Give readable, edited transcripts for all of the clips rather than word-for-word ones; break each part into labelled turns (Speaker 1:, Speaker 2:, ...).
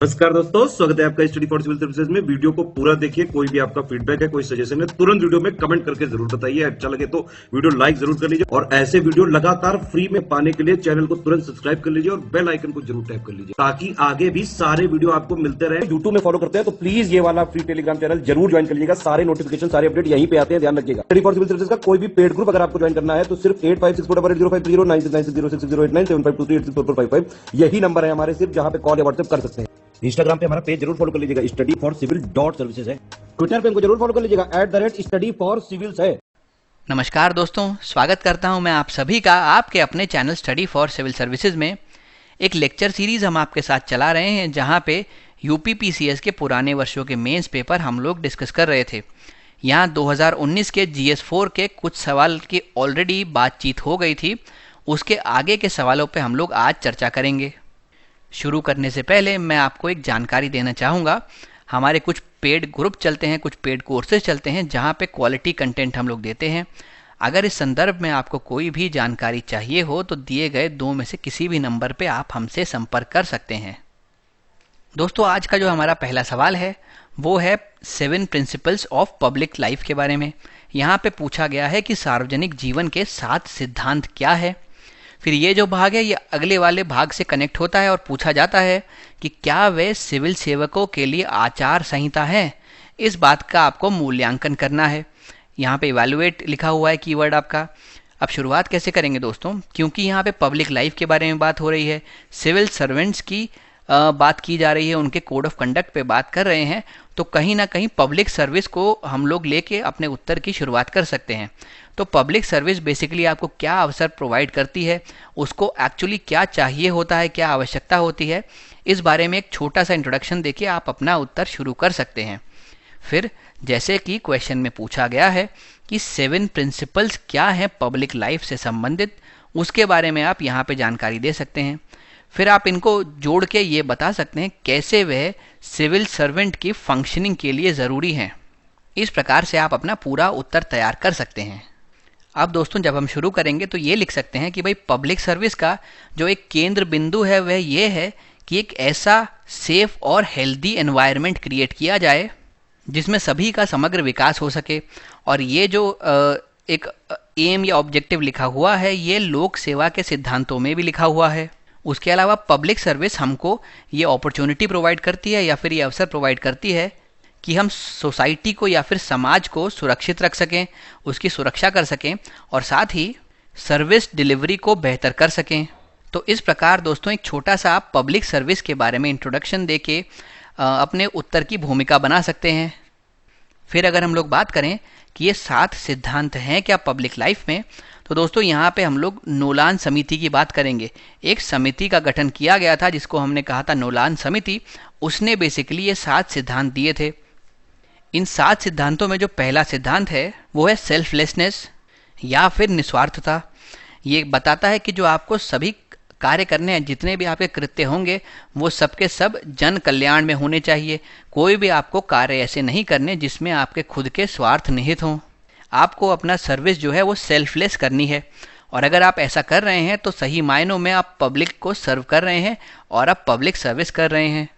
Speaker 1: नमस्कार दोस्तों, स्वागत है आपका स्टडी फॉर सिविल सर्विसेज में। वीडियो को पूरा देखिए। कोई भी आपका फीडबैक है, कोई सजेशन है, तुरंत वीडियो में कमेंट करके जरूर बताइए। अच्छा लगे तो वीडियो लाइक जरूर कर लीजिए और ऐसे वीडियो लगातार फ्री में पाने के लिए चैनल को तुरंत सब्सक्राइब कर लीजिए और बेल आइकन को जरूर टैप कर लीजिए ताकि आगे भी सारे वीडियो आपको मिलते रहे। यूट्यूब में फॉलो करते हैं तो प्लीज ये वाला फ्री टेलीग्राम चैनल जरूर ज्वाइन कर लीजिएगा। सारे नोटिफिकेशन, सारे अपडेट यहीं पे आते हैं, ध्यान रखिएगा। स्टडी फॉर सिविल सर्विसेज का कोई भी पेड ग्रुप अगर आपको ज्वाइन करना है तो सिर्फ 856480530969606089786445 यही नंबर है हमारे, सिर्फ जहां पे कॉल या व्हाट्सएप कर सकते हैं। इंस्टाग्राम पे हमारा पेज जरूर फॉलो कर लीजिएगा, स्टडी फॉर सिविल .सर्विसेज है। ट्विटर पे हमको जरूर फॉलो कर लीजिएगा, @स्टडी फॉर सिविल्स है।
Speaker 2: नमस्कार दोस्तों, स्वागत करता हूं मैं आप सभी का आपके अपने channel study for civil services में। एक लेक्चर सीरीज हम आपके साथ चला रहे हैं जहां पे यूपीपीसीएस के पुराने वर्षों के मेंस पेपर हम लोग डिस्कस कर रहे थे। यहां 2019 के GS4 के कुछ सवाल की ऑलरेडी बातचीत हो गई थी, उसके आगे के सवालों पे हम लोग आज चर्चा करेंगे। शुरू करने से पहले मैं आपको एक जानकारी देना चाहूँगा। हमारे कुछ पेड ग्रुप चलते हैं, कुछ पेड कोर्सेज चलते हैं जहाँ पे क्वालिटी कंटेंट हम लोग देते हैं। अगर इस संदर्भ में आपको कोई भी जानकारी चाहिए हो तो दिए गए दो में से किसी भी नंबर पे आप हमसे संपर्क कर सकते हैं। दोस्तों, आज का जो हमारा पहला सवाल है वो है 7 प्रिंसिपल्स ऑफ पब्लिक लाइफ के बारे में। यहाँ पे पूछा गया है कि सार्वजनिक जीवन के 7 सिद्धांत क्या है। फिर ये जो भाग है ये अगले वाले भाग से कनेक्ट होता है और पूछा जाता है कि क्या वे सिविल सेवकों के लिए आचार संहिता है। इस बात का आपको मूल्यांकन करना है। यहाँ पे इवैल्यूएट लिखा हुआ है कीवर्ड आपका। अब शुरुआत कैसे करेंगे दोस्तों, क्योंकि यहाँ पे पब्लिक लाइफ के बारे में बात हो रही है, सिविल सर्वेंट्स की बात की जा रही है, उनके कोड ऑफ कंडक्ट पे बात कर रहे हैं, तो कहीं ना कहीं पब्लिक सर्विस को हम लोग लेके अपने उत्तर की शुरुआत कर सकते हैं। तो पब्लिक सर्विस बेसिकली आपको क्या अवसर प्रोवाइड करती है, उसको एक्चुअली क्या चाहिए होता है, क्या आवश्यकता होती है, इस बारे में एक छोटा सा इंट्रोडक्शन देके आप अपना उत्तर शुरू कर सकते हैं। फिर जैसे कि क्वेश्चन में पूछा गया है कि 7 प्रिंसिपल्स क्या हैं पब्लिक लाइफ से संबंधित, उसके बारे में आप यहाँ पे जानकारी दे सकते हैं। फिर आप इनको जोड़ के ये बता सकते हैं कैसे वह सिविल सर्वेंट की फंक्शनिंग के लिए ज़रूरी हैं। इस प्रकार से आप अपना पूरा उत्तर तैयार कर सकते हैं। अब दोस्तों, जब हम शुरू करेंगे तो ये लिख सकते हैं कि भाई पब्लिक सर्विस का जो एक केंद्र बिंदु है वह ये है कि एक ऐसा सेफ और हेल्दी एनवायरनमेंट क्रिएट किया जाए जिसमें सभी का समग्र विकास हो सके। और ये जो एक एम या ऑब्जेक्टिव लिखा हुआ है ये लोक सेवा के सिद्धांतों में भी लिखा हुआ है। उसके अलावा पब्लिक सर्विस हमको ये अपॉर्चुनिटी प्रोवाइड करती है या फिर ये अवसर प्रोवाइड करती है कि हम सोसाइटी को या फिर समाज को सुरक्षित रख सकें, उसकी सुरक्षा कर सकें और साथ ही सर्विस डिलीवरी को बेहतर कर सकें। तो इस प्रकार दोस्तों एक छोटा सा आप पब्लिक सर्विस के बारे में इंट्रोडक्शन देके अपने उत्तर की भूमिका बना सकते हैं। फिर अगर हम लोग बात करें कि ये 7 सिद्धांत हैं क्या पब्लिक लाइफ में, तो दोस्तों यहाँ पे हम लोग नोलान समिति की बात करेंगे। एक समिति का गठन किया गया था जिसको हमने कहा था नोलान समिति। उसने बेसिकली ये 7 सिद्धांत दिए थे। इन 7 सिद्धांतों में जो पहला सिद्धांत है वो है सेल्फलेसनेस या फिर निस्वार्थता। ये बताता है कि जो आपको सभी कार्य करने हैं, जितने भी आपके कृत्य होंगे वो सबके सब जन कल्याण में होने चाहिए। कोई भी आपको कार्य ऐसे नहीं करने जिसमें आपके खुद के स्वार्थ निहित हों। आपको अपना सर्विस जो है वो सेल्फलेस करनी है और अगर आप ऐसा कर रहे हैं तो सही मायनों में आप पब्लिक को सर्व कर रहे हैं और आप पब्लिक सर्विस कर रहे हैं।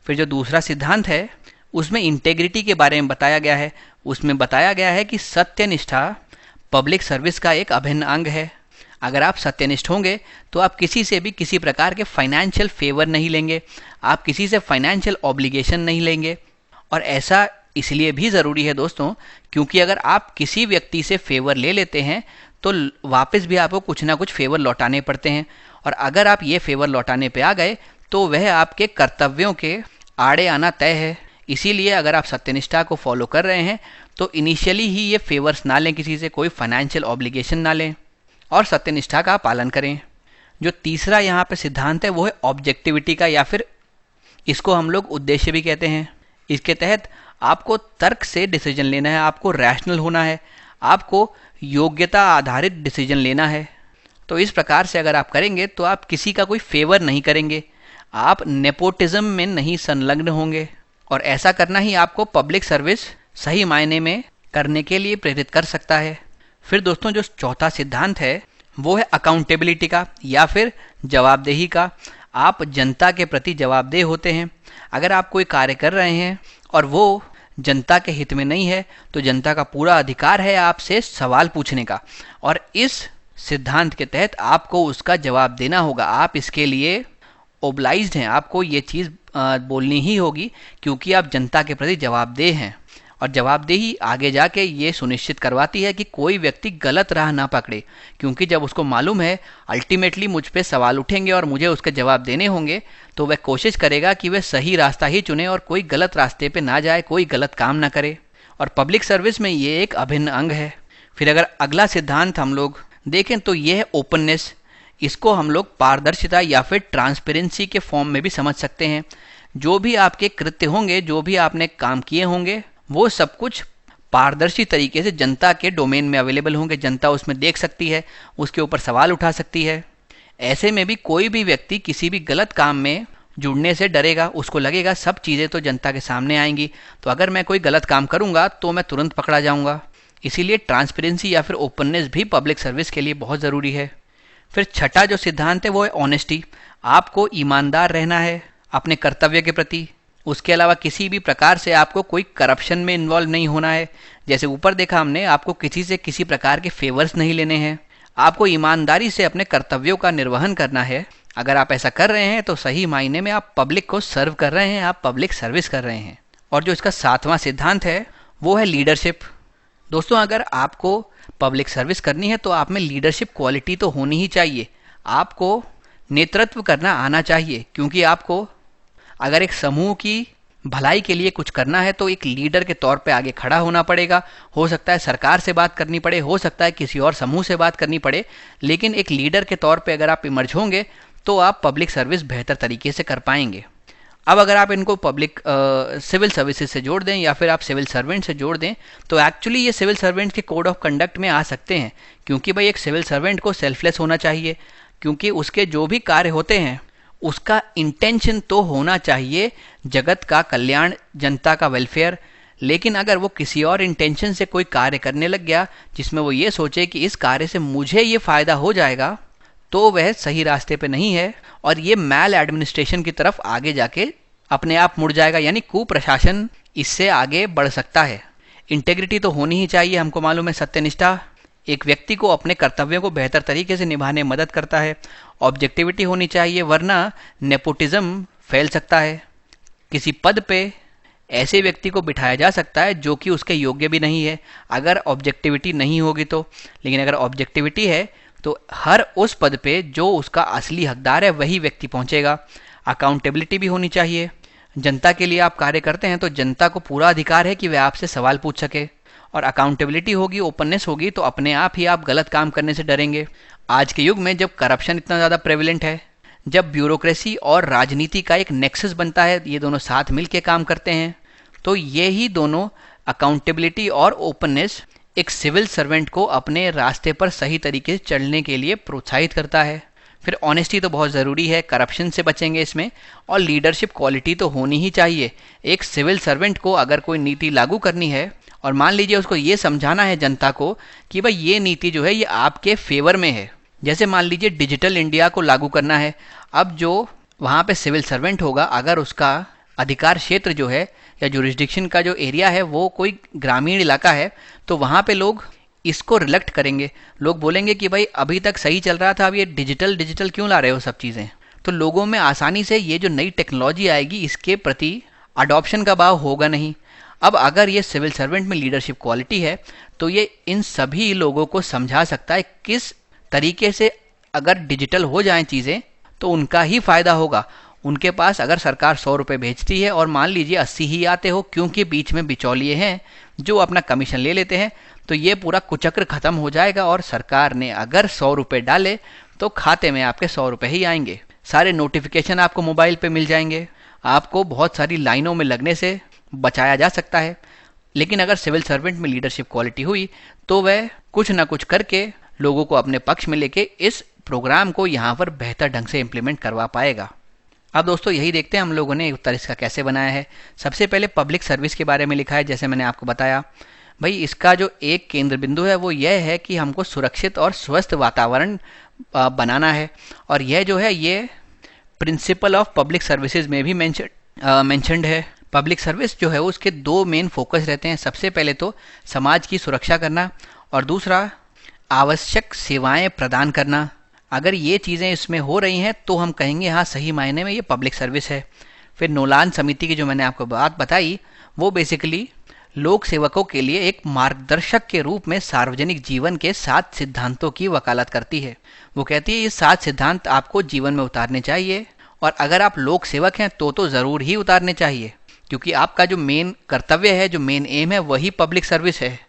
Speaker 2: फिर जो दूसरा सिद्धांत है उसमें इंटेग्रिटी के बारे में बताया गया है। उसमें बताया गया है कि सत्यनिष्ठा पब्लिक सर्विस का एक अभिन्न अंग है। अगर आप सत्यनिष्ठ होंगे तो आप किसी से भी किसी प्रकार के फाइनेंशियल फेवर नहीं लेंगे, आप किसी से फाइनेंशियल ऑब्लिगेशन नहीं लेंगे। और ऐसा इसलिए भी ज़रूरी है दोस्तों क्योंकि अगर आप किसी व्यक्ति से फेवर ले लेते हैं तो वापस भी आपको कुछ ना कुछ फेवर लौटाने पड़ते हैं और अगर आप ये फेवर लौटाने पे आ गए तो वह आपके कर्तव्यों के आड़े आना तय है। इसीलिए अगर आप सत्यनिष्ठा को फॉलो कर रहे हैं तो इनिशियली ही ये फेवर्स ना लें, किसी से कोई फाइनेंशियल ऑब्लिगेशन ना लें और सत्यनिष्ठा का पालन करें। जो तीसरा यहाँ पे सिद्धांत है वो है ऑब्जेक्टिविटी का या फिर इसको हम लोग उद्देश्य भी कहते हैं। इसके तहत आपको तर्क से डिसीजन लेना है, आपको रैशनल होना है, आपको योग्यता आधारित डिसीजन लेना है। तो इस प्रकार से अगर आप करेंगे तो आप किसी का कोई फेवर नहीं करेंगे, आप नेपोटिज्म में नहीं संलग्न होंगे और ऐसा करना ही आपको पब्लिक सर्विस सही मायने में करने के लिए प्रेरित कर सकता है। फिर दोस्तों जो चौथा सिद्धांत है वो है अकाउंटेबिलिटी का या फिर जवाबदेही का। आप जनता के प्रति जवाबदेह होते हैं। अगर आप कोई कार्य कर रहे हैं और वो जनता के हित में नहीं है तो जनता का पूरा अधिकार है आपसे सवाल पूछने का, और इस सिद्धांत के तहत आपको उसका जवाब देना होगा। आप इसके लिए ओब्लाइज्ड हैं, आपको ये चीज़ बोलनी ही होगी क्योंकि आप जनता के प्रति जवाबदेह हैं। और जवाबदेही आगे जाके ये सुनिश्चित करवाती है कि कोई व्यक्ति गलत राह ना पकड़े, क्योंकि जब उसको मालूम है अल्टीमेटली मुझ पे सवाल उठेंगे और मुझे उसके जवाब देने होंगे, तो वह कोशिश करेगा कि वह सही रास्ता ही चुने और कोई गलत रास्ते पे ना जाए, कोई गलत काम ना करे। और पब्लिक सर्विस में ये एक अभिन्न अंग है। फिर अगर अगला सिद्धांत हम लोग देखें तो ये है ओपननेस। इसको हम लोग पारदर्शिता या फिर ट्रांसपेरेंसी के फॉर्म में भी समझ सकते हैं। जो भी आपके कृत्य होंगे, जो भी आपने काम किए होंगे, वो सब कुछ पारदर्शी तरीके से जनता के डोमेन में अवेलेबल होंगे। जनता उसमें देख सकती है, उसके ऊपर सवाल उठा सकती है। ऐसे में भी कोई भी व्यक्ति किसी भी गलत काम में जुड़ने से डरेगा, उसको लगेगा सब चीज़ें तो जनता के सामने आएंगी, तो अगर मैं कोई गलत काम करूंगा तो मैं तुरंत पकड़ा जाऊंगा। इसीलिए ट्रांसपेरेंसी या फिर ओपननेस भी पब्लिक सर्विस के लिए बहुत ज़रूरी है। फिर छठा जो सिद्धांत है वो है ऑनेस्टी। आपको ईमानदार रहना है अपने कर्तव्य के प्रति। उसके अलावा किसी भी प्रकार से आपको कोई करप्शन में इन्वॉल्व नहीं होना है। जैसे ऊपर देखा हमने, आपको किसी से किसी प्रकार के फेवर्स नहीं लेने हैं। आपको ईमानदारी से अपने कर्तव्यों का निर्वहन करना है। अगर आप ऐसा कर रहे हैं तो सही मायने में आप पब्लिक को सर्व कर रहे हैं, आप पब्लिक सर्विस कर रहे हैं। और जो इसका सातवां सिद्धांत है वो है लीडरशिप। दोस्तों, अगर आपको पब्लिक सर्विस करनी है तो आप में लीडरशिप क्वालिटी तो होनी ही चाहिए। आपको नेतृत्व करना आना चाहिए, क्योंकि आपको अगर एक समूह की भलाई के लिए कुछ करना है तो एक लीडर के तौर पे आगे खड़ा होना पड़ेगा। हो सकता है सरकार से बात करनी पड़े, हो सकता है किसी और समूह से बात करनी पड़े, लेकिन एक लीडर के तौर पे अगर आप इमर्ज होंगे तो आप पब्लिक सर्विस बेहतर तरीके से कर पाएंगे। अब अगर आप इनको पब्लिक सिविल सर्विसेज से जोड़ दें या फिर आप सिविल सर्वेंट से जोड़ दें तो एक्चुअली ये सिविल सर्वेंट के कोड ऑफ कंडक्ट में आ सकते हैं, क्योंकि भाई एक सिविल सर्वेंट को सेल्फलेस होना चाहिए, क्योंकि उसके जो भी कार्य होते हैं उसका इंटेंशन तो होना चाहिए जगत का कल्याण, जनता का वेलफेयर। लेकिन अगर वो किसी और इंटेंशन से कोई कार्य करने लग गया जिसमें वो ये सोचे कि इस कार्य से मुझे ये फायदा हो जाएगा, तो वह सही रास्ते पे नहीं है और ये मैल एडमिनिस्ट्रेशन की तरफ आगे जाके अपने आप मुड़ जाएगा, यानी कुप्रशासन इससे आगे बढ़ सकता है। इंटेग्रिटी तो होनी ही चाहिए, हमको मालूम है। सत्यनिष्ठा एक व्यक्ति को अपने कर्तव्यों को बेहतर तरीके से निभाने में मदद करता है। ऑब्जेक्टिविटी होनी चाहिए, वरना नेपोटिज्म फैल सकता है। किसी पद पे ऐसे व्यक्ति को बिठाया जा सकता है जो कि उसके योग्य भी नहीं है, अगर ऑब्जेक्टिविटी नहीं होगी तो। लेकिन अगर ऑब्जेक्टिविटी है तो हर उस पद पे जो उसका असली हकदार है वही व्यक्ति पहुंचेगा। अकाउंटेबिलिटी भी होनी चाहिए। जनता के लिए आप कार्य करते हैं तो जनता को पूरा अधिकार है कि वह आपसे सवाल पूछ सके। और अकाउंटेबिलिटी होगी, ओपननेस होगी, तो अपने आप ही आप गलत काम करने से डरेंगे। आज के युग में जब करप्शन इतना ज़्यादा प्रेवलेंट है, जब ब्यूरोक्रेसी और राजनीति का एक नेक्सस बनता है, ये दोनों साथ मिल के काम करते हैं, तो ये ही दोनों अकाउंटेबिलिटी और ओपननेस एक सिविल सर्वेंट को अपने रास्ते पर सही तरीके से चलने के लिए प्रोत्साहित करता है। फिर ऑनेस्टी तो बहुत ज़रूरी है, करप्शन से बचेंगे इसमें। और लीडरशिप क्वालिटी तो होनी ही चाहिए। एक सिविल सर्वेंट को अगर कोई नीति लागू करनी है और मान लीजिए उसको ये समझाना है जनता को कि भाई ये नीति जो है ये आपके फेवर में है। जैसे मान लीजिए डिजिटल इंडिया को लागू करना है। अब जो वहाँ पे सिविल सर्वेंट होगा, अगर उसका अधिकार क्षेत्र जो है या जुरिस्डिक्शन का जो एरिया है वो कोई ग्रामीण इलाका है, तो वहाँ पे लोग इसको रिलेक्ट करेंगे। लोग बोलेंगे कि भाई अभी तक सही चल रहा था, अब ये डिजिटल क्यों ला रहे हो सब चीज़ें। तो लोगों में आसानी से ये जो नई टेक्नोलॉजी आएगी इसके प्रति अडॉप्शन का भाव होगा नहीं। अब अगर ये सिविल सर्वेंट में लीडरशिप क्वालिटी है तो ये इन सभी लोगों को समझा सकता है किस तरीके से अगर डिजिटल हो जाएं चीज़ें तो उनका ही फायदा होगा। उनके पास अगर सरकार 100 रुपये भेजती है और मान लीजिए 80 ही आते हो, क्योंकि बीच में बिचौलिए हैं जो अपना कमीशन ले लेते हैं, तो ये पूरा कुचक्र खत्म हो जाएगा। और सरकार ने अगर 100 रुपये डाले तो खाते में आपके 100 रुपये ही आएंगे। सारे नोटिफिकेशन आपको मोबाइल पे मिल जाएंगे, आपको बहुत सारी लाइनों में लगने से बचाया जा सकता है। लेकिन अगर सिविल सर्वेंट में लीडरशिप क्वालिटी हुई तो वह कुछ ना कुछ करके लोगों को अपने पक्ष में लेके इस प्रोग्राम को यहाँ पर बेहतर ढंग से इम्प्लीमेंट करवा पाएगा। अब दोस्तों यही देखते हैं हम लोगों ने उत्तर इसका कैसे बनाया है। सबसे पहले पब्लिक सर्विस के बारे में लिखा है। जैसे मैंने आपको बताया भाई, इसका जो एक केंद्र बिंदु है वो यह है कि हमको सुरक्षित और स्वस्थ वातावरण बनाना है। और यह जो है ये प्रिंसिपल ऑफ पब्लिक सर्विसेज में भी मेंशनड है। पब्लिक सर्विस जो है उसके दो मेन फोकस रहते हैं। सबसे पहले तो समाज की सुरक्षा करना और दूसरा आवश्यक सेवाएं प्रदान करना। अगर ये चीज़ें इसमें हो रही हैं तो हम कहेंगे हाँ, सही मायने में ये पब्लिक सर्विस है। फिर नोलान समिति की जो मैंने आपको बात बताई वो बेसिकली लोक सेवकों के लिए एक मार्गदर्शक के रूप में सार्वजनिक जीवन के 7 सिद्धांतों की वकालत करती है। वो कहती है ये 7 सिद्धांत आपको जीवन में उतारने चाहिए और अगर आप लोक सेवक हैं तो ज़रूर ही उतारने चाहिए, क्योंकि आपका जो मेन कर्तव्य है, जो मेन एम है, वही पब्लिक सर्विस है।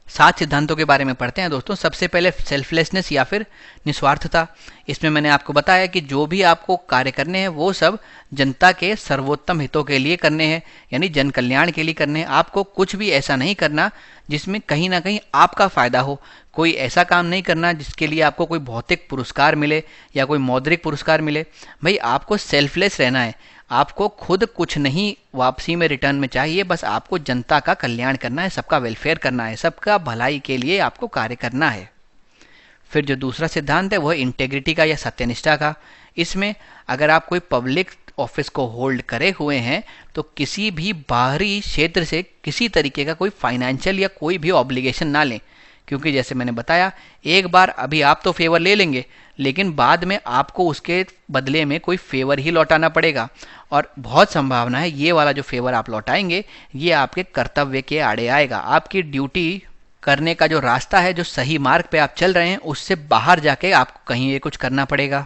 Speaker 2: 7 सिद्धांतों के बारे में पढ़ते हैं दोस्तों। सबसे पहले सेल्फलेसनेस या फिर निस्वार्थता। इसमें मैंने आपको बताया कि जो भी आपको कार्य करने हैं वो सब जनता के सर्वोत्तम हितों के लिए करने हैं, यानी जन कल्याण के लिए करने हैं। आपको कुछ भी ऐसा नहीं करना जिसमें कहीं ना कहीं आपका फायदा हो। कोई ऐसा काम नहीं करना जिसके लिए आपको कोई भौतिक पुरस्कार मिले या कोई मौद्रिक पुरस्कार मिले। भाई आपको सेल्फलेस रहना है, आपको खुद कुछ नहीं वापसी में रिटर्न में चाहिए, बस आपको जनता का कल्याण करना है, सबका वेलफेयर करना है, सबका भलाई के लिए आपको कार्य करना है। फिर जो दूसरा सिद्धांत है वो है इंटेग्रिटी का या सत्यनिष्ठा का। इसमें अगर आप कोई पब्लिक ऑफिस को होल्ड करे हुए हैं तो किसी भी बाहरी क्षेत्र से किसी तरीके का कोई फाइनेंशियल या कोई भी ऑब्लिगेशन ना लें, क्योंकि जैसे मैंने बताया एक बार अभी आप तो फेवर ले लेंगे लेकिन बाद में आपको उसके बदले में कोई फेवर ही लौटाना पड़ेगा और बहुत संभावना है ये वाला जो फेवर आप लौटाएंगे ये आपके कर्तव्य के आड़े आएगा। आपकी ड्यूटी करने का जो रास्ता है, जो सही मार्ग पे आप चल रहे हैं, उससे बाहर जाके आपको कहीं ये कुछ करना पड़ेगा।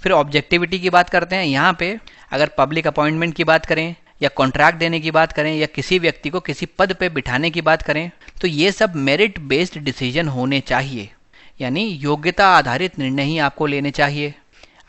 Speaker 2: फिर ऑब्जेक्टिविटी की बात करते हैं। यहाँ पे अगर पब्लिक अपॉइंटमेंट की बात करें या कॉन्ट्रैक्ट देने की बात करें या किसी व्यक्ति को किसी पद पे बिठाने की बात करें तो ये सब मेरिट बेस्ड डिसीजन होने चाहिए, यानी योग्यता आधारित निर्णय ही आपको लेने चाहिए।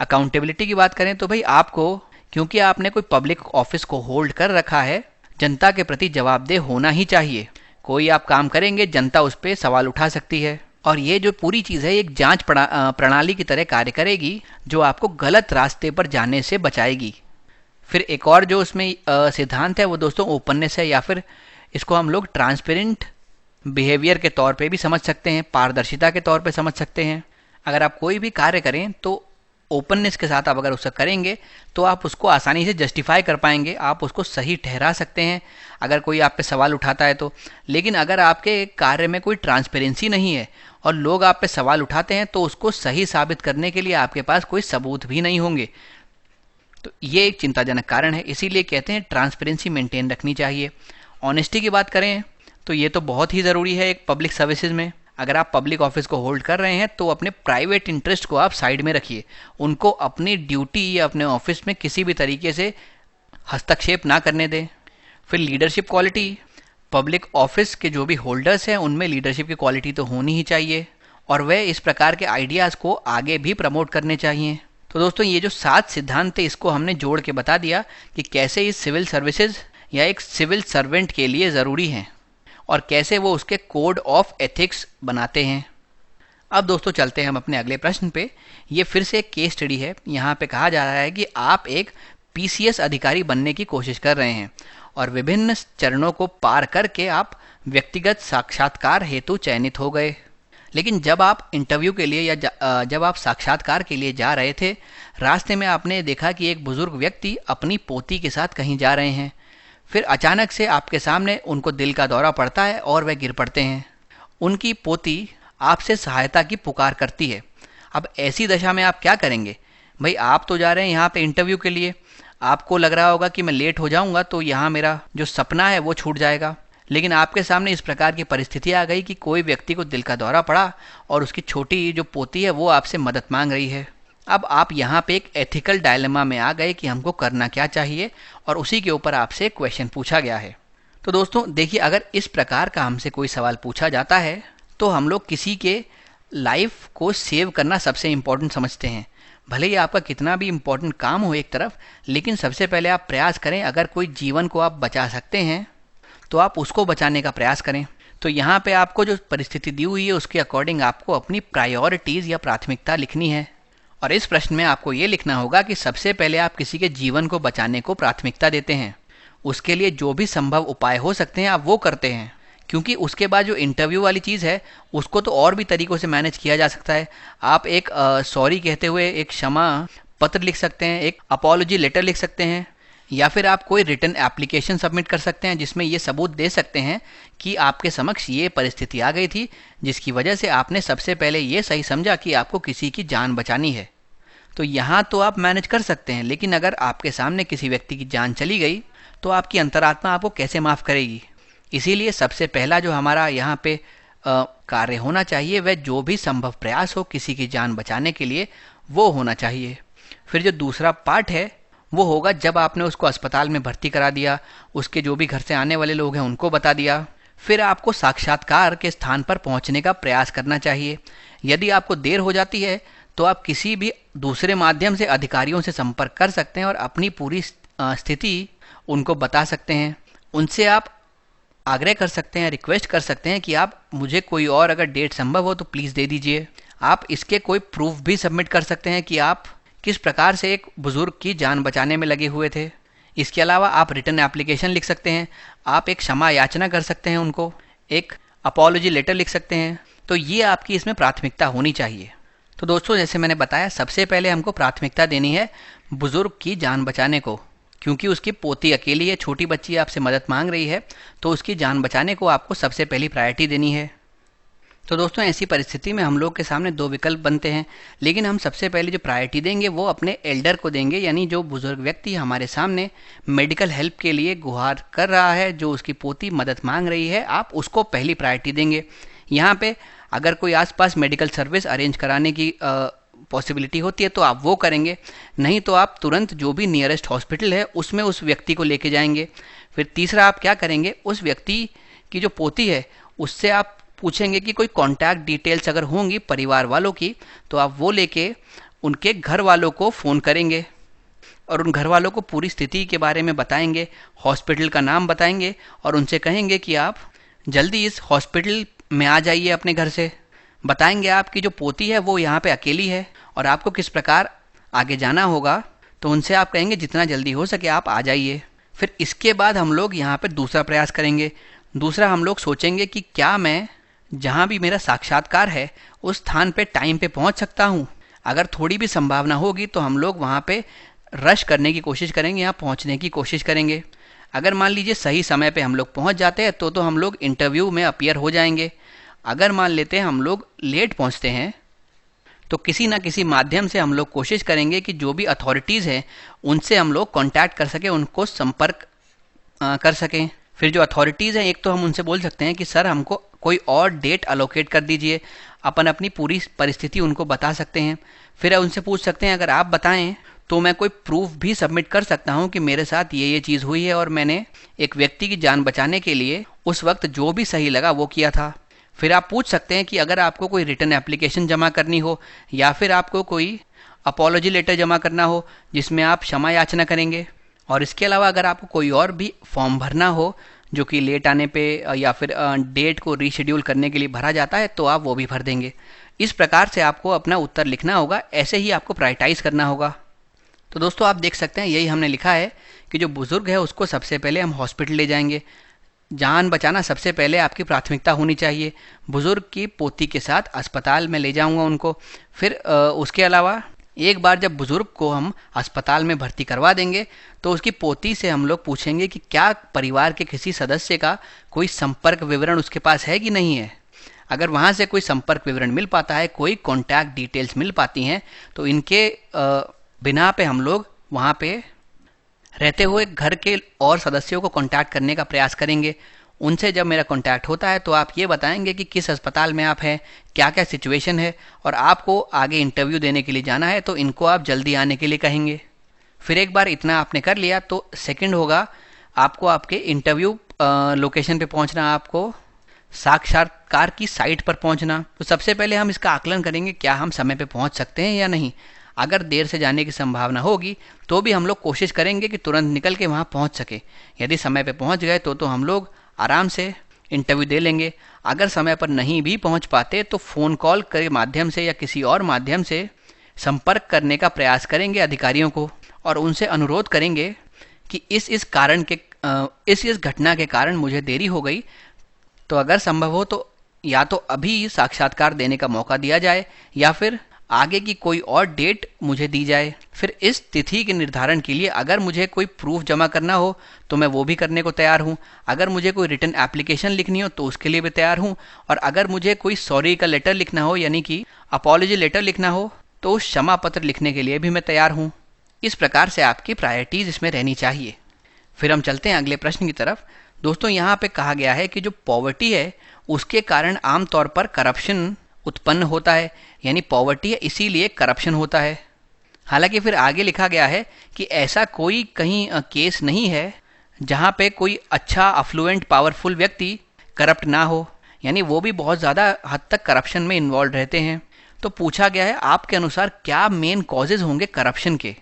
Speaker 2: अकाउंटेबिलिटी की बात करें तो भाई आपको, क्योंकि आपने कोई पब्लिक ऑफिस को होल्ड कर रखा है, जनता के प्रति जवाबदेह होना ही चाहिए। कोई आप काम करेंगे जनता उस पर सवाल उठा सकती है और ये जो पूरी चीज़ है एक जांच प्रणाली की तरह कार्य करेगी जो आपको गलत रास्ते पर जाने से बचाएगी। फिर एक और जो उसमें सिद्धांत है वो दोस्तों ओपननेस है, या फिर इसको हम लोग ट्रांसपेरेंट बिहेवियर के तौर पे भी समझ सकते हैं, पारदर्शिता के तौर पे समझ सकते हैं। अगर आप कोई भी कार्य करें तो ओपननेस के साथ आप अगर उसका करेंगे तो आप उसको आसानी से जस्टिफाई कर पाएंगे, आप उसको सही ठहरा सकते हैं अगर कोई आप पे सवाल उठाता है तो। लेकिन अगर आपके कार्य में कोई ट्रांसपेरेंसी नहीं है और लोग आप पे सवाल उठाते हैं तो उसको सही साबित करने के लिए आपके पास कोई सबूत भी नहीं होंगे। तो ये एक चिंताजनक कारण है, इसीलिए कहते हैं ट्रांसपेरेंसी मेंटेन रखनी चाहिए। ऑनेस्टी की बात करें तो ये तो बहुत ही ज़रूरी है एक पब्लिक सर्विसेज में। अगर आप पब्लिक ऑफिस को होल्ड कर रहे हैं तो अपने प्राइवेट इंटरेस्ट को आप साइड में रखिए, उनको अपनी ड्यूटी या अपने ऑफिस में किसी भी तरीके से हस्तक्षेप ना करने दें। फिर लीडरशिप क्वालिटी, पब्लिक ऑफिस के जो भी होल्डर्स हैं उनमें लीडरशिप की क्वालिटी तो होनी ही चाहिए और वह इस प्रकार के आइडियाज़ को आगे भी प्रमोट करने चाहिए। तो दोस्तों ये जो 7 सिद्धांत थे इसको हमने जोड़ के बता दिया कि कैसे इस सिविल सर्विसेज या एक सिविल सर्वेंट के लिए ज़रूरी हैं और कैसे वो उसके कोड ऑफ एथिक्स बनाते हैं। अब दोस्तों चलते हैं हम अपने अगले प्रश्न पे। ये फिर से एक केस स्टडी है। यहाँ पे कहा जा रहा है कि आप एक पीसीएस अधिकारी बनने की कोशिश कर रहे हैं और विभिन्न चरणों को पार करके आप व्यक्तिगत साक्षात्कार हेतु चयनित हो गए। लेकिन जब आप इंटरव्यू के लिए या जब आप साक्षात्कार के लिए जा रहे थे, रास्ते में आपने देखा कि एक बुजुर्ग व्यक्ति अपनी पोती के साथ कहीं जा रहे हैं। फिर अचानक से आपके सामने उनको दिल का दौरा पड़ता है और वह गिर पड़ते हैं। उनकी पोती आपसे सहायता की पुकार करती है। अब ऐसी दशा में आप क्या करेंगे? भाई आप तो जा रहे हैं यहाँ पे इंटरव्यू के लिए, आपको लग रहा होगा कि मैं लेट हो जाऊँगा तो यहाँ मेरा जो सपना है वो छूट जाएगा। लेकिन आपके सामने इस प्रकार की परिस्थिति आ गई कि कोई व्यक्ति को दिल का दौरा पड़ा और उसकी छोटी जो पोती है वो आपसे मदद मांग रही है। अब आप यहाँ पे एक एथिकल डायलेमा में आ गए कि हमको करना क्या चाहिए और उसी के ऊपर आपसे क्वेश्चन पूछा गया है। तो दोस्तों देखिए, अगर इस प्रकार का हमसे कोई सवाल पूछा जाता है तो हम लोग किसी के लाइफ को सेव करना सबसे इम्पोर्टेंट समझते हैं। भले ही आपका कितना भी इम्पोर्टेंट काम हो एक तरफ, लेकिन सबसे पहले आप प्रयास करें, अगर कोई जीवन को आप बचा सकते हैं तो आप उसको बचाने का प्रयास करें। तो यहाँ पे आपको जो परिस्थिति दी हुई है उसके अकॉर्डिंग आपको अपनी प्रायोरिटीज़ या प्राथमिकता लिखनी है और इस प्रश्न में आपको ये लिखना होगा कि सबसे पहले आप किसी के जीवन को बचाने को प्राथमिकता देते हैं। उसके लिए जो भी संभव उपाय हो सकते हैं आप वो करते हैं, क्योंकि उसके बाद जो इंटरव्यू वाली चीज़ है उसको तो और भी तरीक़ों से मैनेज किया जा सकता है। आप एक सॉरी कहते हुए, एक क्षमा पत्र लिख सकते हैं, एक अपॉलॉजी लेटर लिख सकते हैं, या फिर आप कोई रिटन एप्लीकेशन सबमिट कर सकते हैं जिसमें ये सबूत दे सकते हैं कि आपके समक्ष ये परिस्थिति आ गई थी जिसकी वजह से आपने सबसे पहले ये सही समझा कि आपको किसी की जान बचानी है। तो यहाँ तो आप मैनेज कर सकते हैं, लेकिन अगर आपके सामने किसी व्यक्ति की जान चली गई तो आपकी अंतरात्मा आपको कैसे माफ़ करेगी। इसीलिए सबसे पहला जो हमारा यहाँ पे कार्य होना चाहिए वह जो भी संभव प्रयास हो किसी की जान बचाने के लिए वो होना चाहिए। फिर जो दूसरा पार्ट है वो होगा जब आपने उसको अस्पताल में भर्ती करा दिया, उसके जो भी घर से आने वाले लोग हैं उनको बता दिया, फिर आपको साक्षात्कार के स्थान पर पहुंचने का प्रयास करना चाहिए। यदि आपको देर हो जाती है तो आप किसी भी दूसरे माध्यम से अधिकारियों से संपर्क कर सकते हैं और अपनी पूरी स्थिति उनको बता सकते हैं। उनसे आप आग्रह कर सकते हैं, रिक्वेस्ट कर सकते हैं कि आप मुझे कोई और अगर डेट संभव हो तो प्लीज़ दे दीजिए। आप इसके कोई प्रूफ भी सबमिट कर सकते हैं कि आप किस प्रकार से एक बुज़ुर्ग की जान बचाने में लगे हुए थे। इसके अलावा आप रिटर्न एप्लीकेशन लिख सकते हैं, आप एक क्षमा याचना कर सकते हैं, उनको एक अपॉलॉजी लेटर लिख सकते हैं। तो ये आपकी इसमें प्राथमिकता होनी चाहिए। तो दोस्तों, जैसे मैंने बताया, सबसे पहले हमको प्राथमिकता देनी है बुज़ुर्ग की जान बचाने को, क्योंकि उसकी पोती अकेली है, छोटी बच्ची आपसे मदद मांग रही है, तो उसकी जान बचाने को आपको सबसे पहली प्रायोरिटी देनी है। तो दोस्तों, ऐसी परिस्थिति में हम लोग के सामने दो विकल्प बनते हैं, लेकिन हम सबसे पहले जो प्रायोरिटी देंगे वो अपने एल्डर को देंगे, यानी जो बुजुर्ग व्यक्ति हमारे सामने मेडिकल हेल्प के लिए गुहार कर रहा है, जो उसकी पोती मदद मांग रही है, आप उसको पहली प्रायोरिटी देंगे। यहाँ पे अगर कोई आसपास मेडिकल सर्विस अरेंज कराने की पॉसिबिलिटी होती है तो आप वो करेंगे, नहीं तो आप तुरंत जो भी नियरेस्ट हॉस्पिटल है उसमें उस व्यक्ति को लेके जाएंगे। फिर तीसरा आप क्या करेंगे, उस व्यक्ति की जो पोती है उससे आप पूछेंगे कि कोई कॉन्टैक्ट डिटेल्स अगर होंगी परिवार वालों की, तो आप वो लेके उनके घर वालों को फ़ोन करेंगे और उन घर वालों को पूरी स्थिति के बारे में बताएंगे, हॉस्पिटल का नाम बताएंगे और उनसे कहेंगे कि आप जल्दी इस हॉस्पिटल में आ जाइए अपने घर से। बताएंगे आपकी जो पोती है वो यहाँ पे अकेली है और आपको किस प्रकार आगे जाना होगा, तो उनसे आप कहेंगे जितना जल्दी हो सके आप आ जाइए। फिर इसके बाद हम लोग यहाँ पर दूसरा प्रयास करेंगे। दूसरा हम लोग सोचेंगे कि क्या मैं जहाँ भी मेरा साक्षात्कार है उस स्थान पे टाइम पे पहुँच सकता हूँ। अगर थोड़ी भी संभावना होगी तो हम लोग वहाँ पे रश करने की कोशिश करेंगे, यहाँ पहुँचने की कोशिश करेंगे। अगर मान लीजिए सही समय पे हम लोग पहुँच जाते हैं तो हम लोग इंटरव्यू में अपीयर हो जाएंगे। अगर मान लेते हैं हम लोग लेट पहुँचते हैं तो किसी ना किसी माध्यम से हम लोग कोशिश करेंगे कि जो भी अथॉरिटीज़ हैं उनसे हम लोग कांटेक्ट कर सकें, उनको संपर्क कर सकें। फिर जो अथॉरिटीज़ हैं, एक तो हम उनसे बोल सकते हैं कि सर हमको कोई और डेट अलोकेट कर दीजिए, अपन अपनी पूरी परिस्थिति उनको बता सकते हैं। फिर उनसे पूछ सकते हैं अगर आप बताएं तो मैं कोई प्रूफ भी सबमिट कर सकता हूं कि मेरे साथ ये चीज़ हुई है और मैंने एक व्यक्ति की जान बचाने के लिए उस वक्त जो भी सही लगा वो किया था। फिर आप पूछ सकते हैं कि अगर आपको कोई रिटर्न एप्लीकेशन जमा करनी हो या फिर आपको कोई अपॉलॉजी लेटर जमा करना हो जिसमें आप क्षमा याचना करेंगे, और इसके अलावा अगर आपको कोई और भी फॉर्म भरना हो जो कि लेट आने पे या फिर डेट को रीशेड्यूल करने के लिए भरा जाता है तो आप वो भी भर देंगे। इस प्रकार से आपको अपना उत्तर लिखना होगा, ऐसे ही आपको प्रायोरिटाइज करना होगा। तो दोस्तों, आप देख सकते हैं यही हमने लिखा है कि जो बुज़ुर्ग है उसको सबसे पहले हम हॉस्पिटल ले जाएंगे। जान बचाना सबसे पहले आपकी प्राथमिकता होनी चाहिए। बुज़ुर्ग की पोती के साथ अस्पताल में ले जाऊंगा उनको। फिर उसके अलावा एक बार जब बुज़ुर्ग को हम अस्पताल में भर्ती करवा देंगे तो उसकी पोती से हम लोग पूछेंगे कि क्या परिवार के किसी सदस्य का कोई संपर्क विवरण उसके पास है कि नहीं है। अगर वहाँ से कोई संपर्क विवरण मिल पाता है, कोई कॉन्टैक्ट डिटेल्स मिल पाती हैं, तो इनके बिना पे हम लोग वहाँ पे रहते हुए घर के और सदस्यों को कांटेक्ट करने का प्रयास करेंगे। उनसे जब मेरा कांटेक्ट होता है तो आप ये बताएंगे कि किस अस्पताल में आप हैं, क्या क्या सिचुएशन है और आपको आगे इंटरव्यू देने के लिए जाना है, तो इनको आप जल्दी आने के लिए कहेंगे। फिर एक बार इतना आपने कर लिया तो सेकंड होगा आपको आपके इंटरव्यू लोकेशन पे पहुंचना, आपको साक्षात्कार की साइट पर पहुंचना। तो सबसे पहले हम इसका आकलन करेंगे क्या हम समय पे पहुंच सकते हैं या नहीं। अगर देर से जाने की संभावना होगी तो भी हम लोग कोशिश करेंगे कि तुरंत निकल के वहाँ पहुँच सके। यदि समय पे पहुँच गए तो हम लोग आराम से इंटरव्यू दे लेंगे। अगर समय पर नहीं भी पहुँच पाते तो फ़ोन कॉल के माध्यम से या किसी और माध्यम से संपर्क करने का प्रयास करेंगे अधिकारियों को और उनसे अनुरोध करेंगे कि इस कारण के इस घटना के कारण मुझे देरी हो गई, तो अगर संभव हो तो या तो अभी साक्षात्कार देने का मौका दिया जाए या फिर आगे की कोई और डेट मुझे दी जाए। फिर इस तिथि के निर्धारण के लिए अगर मुझे कोई प्रूफ जमा करना हो तो मैं वो भी करने को तैयार हूँ। अगर मुझे कोई रिटर्न एप्लीकेशन लिखनी हो तो उसके लिए भी तैयार हूँ। और अगर मुझे कोई सॉरी का लेटर लिखना हो यानी कि अपॉलॉजी लेटर लिखना हो तो उस क्षमा पत्र लिखने के लिए भी मैं तैयार हूँ। इस प्रकार से आपकी प्रायोरिटीज़ इसमें रहनी चाहिए। फिर हम चलते हैं अगले प्रश्न की तरफ। दोस्तों यहाँ पे कहा गया है कि जो पॉवर्टी है उसके कारण आमतौर पर करप्शन उत्पन्न होता है, यानी पॉवर्टी है इसीलिए करप्शन होता है। हालांकि फिर आगे लिखा गया है कि ऐसा कोई कहीं केस नहीं है जहाँ पे कोई अच्छा अफ्लुएंट पावरफुल व्यक्ति करप्ट ना हो, यानी वो भी बहुत ज़्यादा हद तक करप्शन में इन्वॉल्व रहते हैं। तो पूछा गया है आपके अनुसार क्या मेन कॉजेज़ होंगे करप्शन के।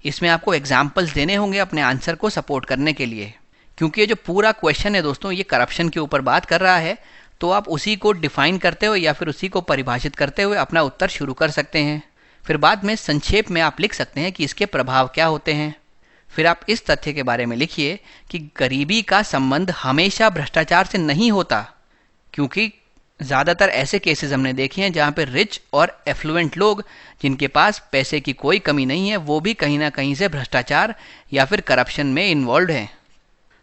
Speaker 2: इसमें आपको एग्जाम्पल्स देने होंगे अपने आंसर को सपोर्ट करने के लिए, क्योंकि ये जो पूरा क्वेश्चन है दोस्तों ये करप्शन के ऊपर बात कर रहा है। तो आप उसी को डिफाइन करते हुए या फिर उसी को परिभाषित करते हुए अपना उत्तर शुरू कर सकते हैं। फिर बाद में संक्षेप में आप लिख सकते हैं कि इसके प्रभाव क्या होते हैं। फिर आप इस तथ्य के बारे में लिखिए कि गरीबी का संबंध हमेशा भ्रष्टाचार से नहीं होता, क्योंकि ज़्यादातर ऐसे केसेस हमने देखे हैं जहाँ पे रिच और एफ्लुएंट लोग जिनके पास पैसे की कोई कमी नहीं है वो भी कहीं ना कहीं से भ्रष्टाचार या फिर करप्शन में इन्वॉल्व हैं।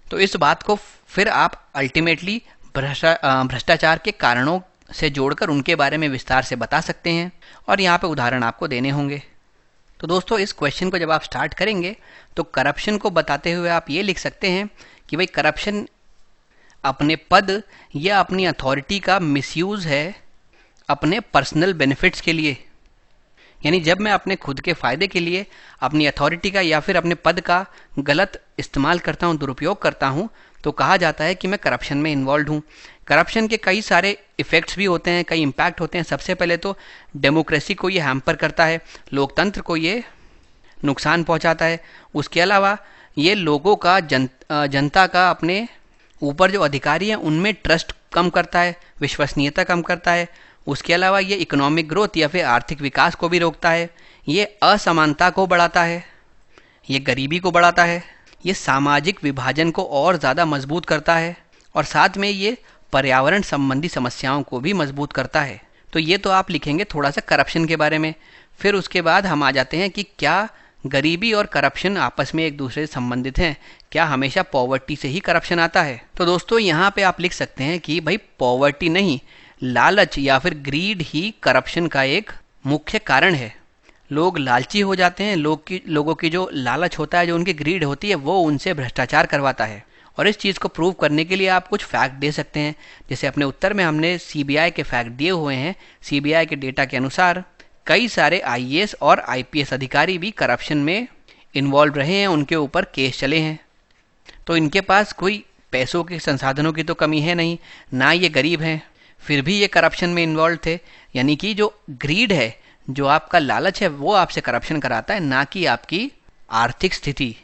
Speaker 2: तो इस बात को फिर आप अल्टीमेटली भ्रष्टाचार के कारणों से जोड़कर उनके बारे में विस्तार से बता सकते हैं और यहाँ पे उदाहरण आपको देने होंगे। तो दोस्तों इस क्वेश्चन को जब आप स्टार्ट करेंगे तो करप्शन को बताते हुए आप ये लिख सकते हैं कि भाई करप्शन अपने पद या अपनी अथॉरिटी का मिसयूज़ है अपने पर्सनल बेनिफिट्स के लिए, यानी जब मैं अपने खुद के फ़ायदे के लिए अपनी अथॉरिटी का या फिर अपने पद का गलत इस्तेमाल करता हूँ, दुरुपयोग करता हूँ, तो कहा जाता है कि मैं करप्शन में इन्वॉल्व हूँ। करप्शन के कई सारे इफ़ेक्ट्स भी होते हैं, कई इम्पैक्ट होते हैं। सबसे पहले तो डेमोक्रेसी को ये हैम्पर करता है, लोकतंत्र को ये नुकसान पहुँचाता है। उसके अलावा ये लोगों का जनता का अपने ऊपर जो अधिकारी हैं उनमें ट्रस्ट कम करता है, विश्वसनीयता कम करता है। उसके अलावा ये इकोनॉमिक ग्रोथ या फिर आर्थिक विकास को भी रोकता है, ये असमानता को बढ़ाता है, ये गरीबी को बढ़ाता है, ये सामाजिक विभाजन को और ज़्यादा मजबूत करता है और साथ में ये पर्यावरण संबंधी समस्याओं को भी मजबूत करता है। तो ये तो आप लिखेंगे थोड़ा सा करप्शन के बारे में। फिर उसके बाद हम आ जाते हैं कि क्या गरीबी और करप्शन आपस में एक दूसरे से संबंधित हैं, क्या हमेशा पॉवर्टी से ही करप्शन आता है। तो दोस्तों यहाँ पे आप लिख सकते हैं कि भाई पॉवर्टी नहीं, लालच या फिर ग्रीड ही करप्शन का एक मुख्य कारण है। लोग लालची हो जाते हैं, लोगों की जो लालच होता है, जो उनकी ग्रीड होती है, वो उनसे भ्रष्टाचार करवाता है। और इस चीज़ को प्रूव करने के लिए आप कुछ फैक्ट दे सकते हैं। जैसे अपने उत्तर में हमने सीबीआई के फैक्ट दिए हुए हैं। सीबीआई के डेटा के अनुसार कई सारे आईएएस और आईपीएस अधिकारी भी करप्शन में इन्वॉल्व रहे हैं, उनके ऊपर केस चले हैं। तो इनके पास कोई पैसों के संसाधनों की तो कमी है नहीं, ना ये गरीब हैं, फिर भी ये करप्शन में इन्वॉल्व थे। यानी कि जो ग्रीड है, जो आपका लालच है, वो आपसे करप्शन कराता है, ना कि आपकी आर्थिक स्थिति।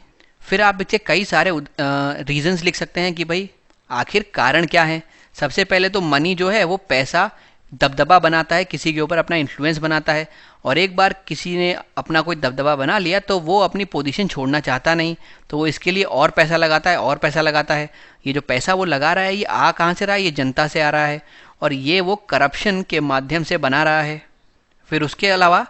Speaker 2: फिर आप इसके कई सारे रीजंस लिख सकते हैं कि भाई आखिर कारण क्या है। सबसे पहले तो मनी जो है वो पैसा दबदबा बनाता है, किसी के ऊपर अपना इन्फ्लुएंस बनाता है, और एक बार किसी ने अपना कोई दबदबा बना लिया तो वो अपनी पोजीशन छोड़ना चाहता नहीं, तो वो इसके लिए और पैसा लगाता है और पैसा लगाता है। ये जो पैसा वो लगा रहा है ये आ कहाँ से रहा है, ये जनता से आ रहा है, और ये वो करप्शन के माध्यम से बना रहा है। फिर उसके अलावा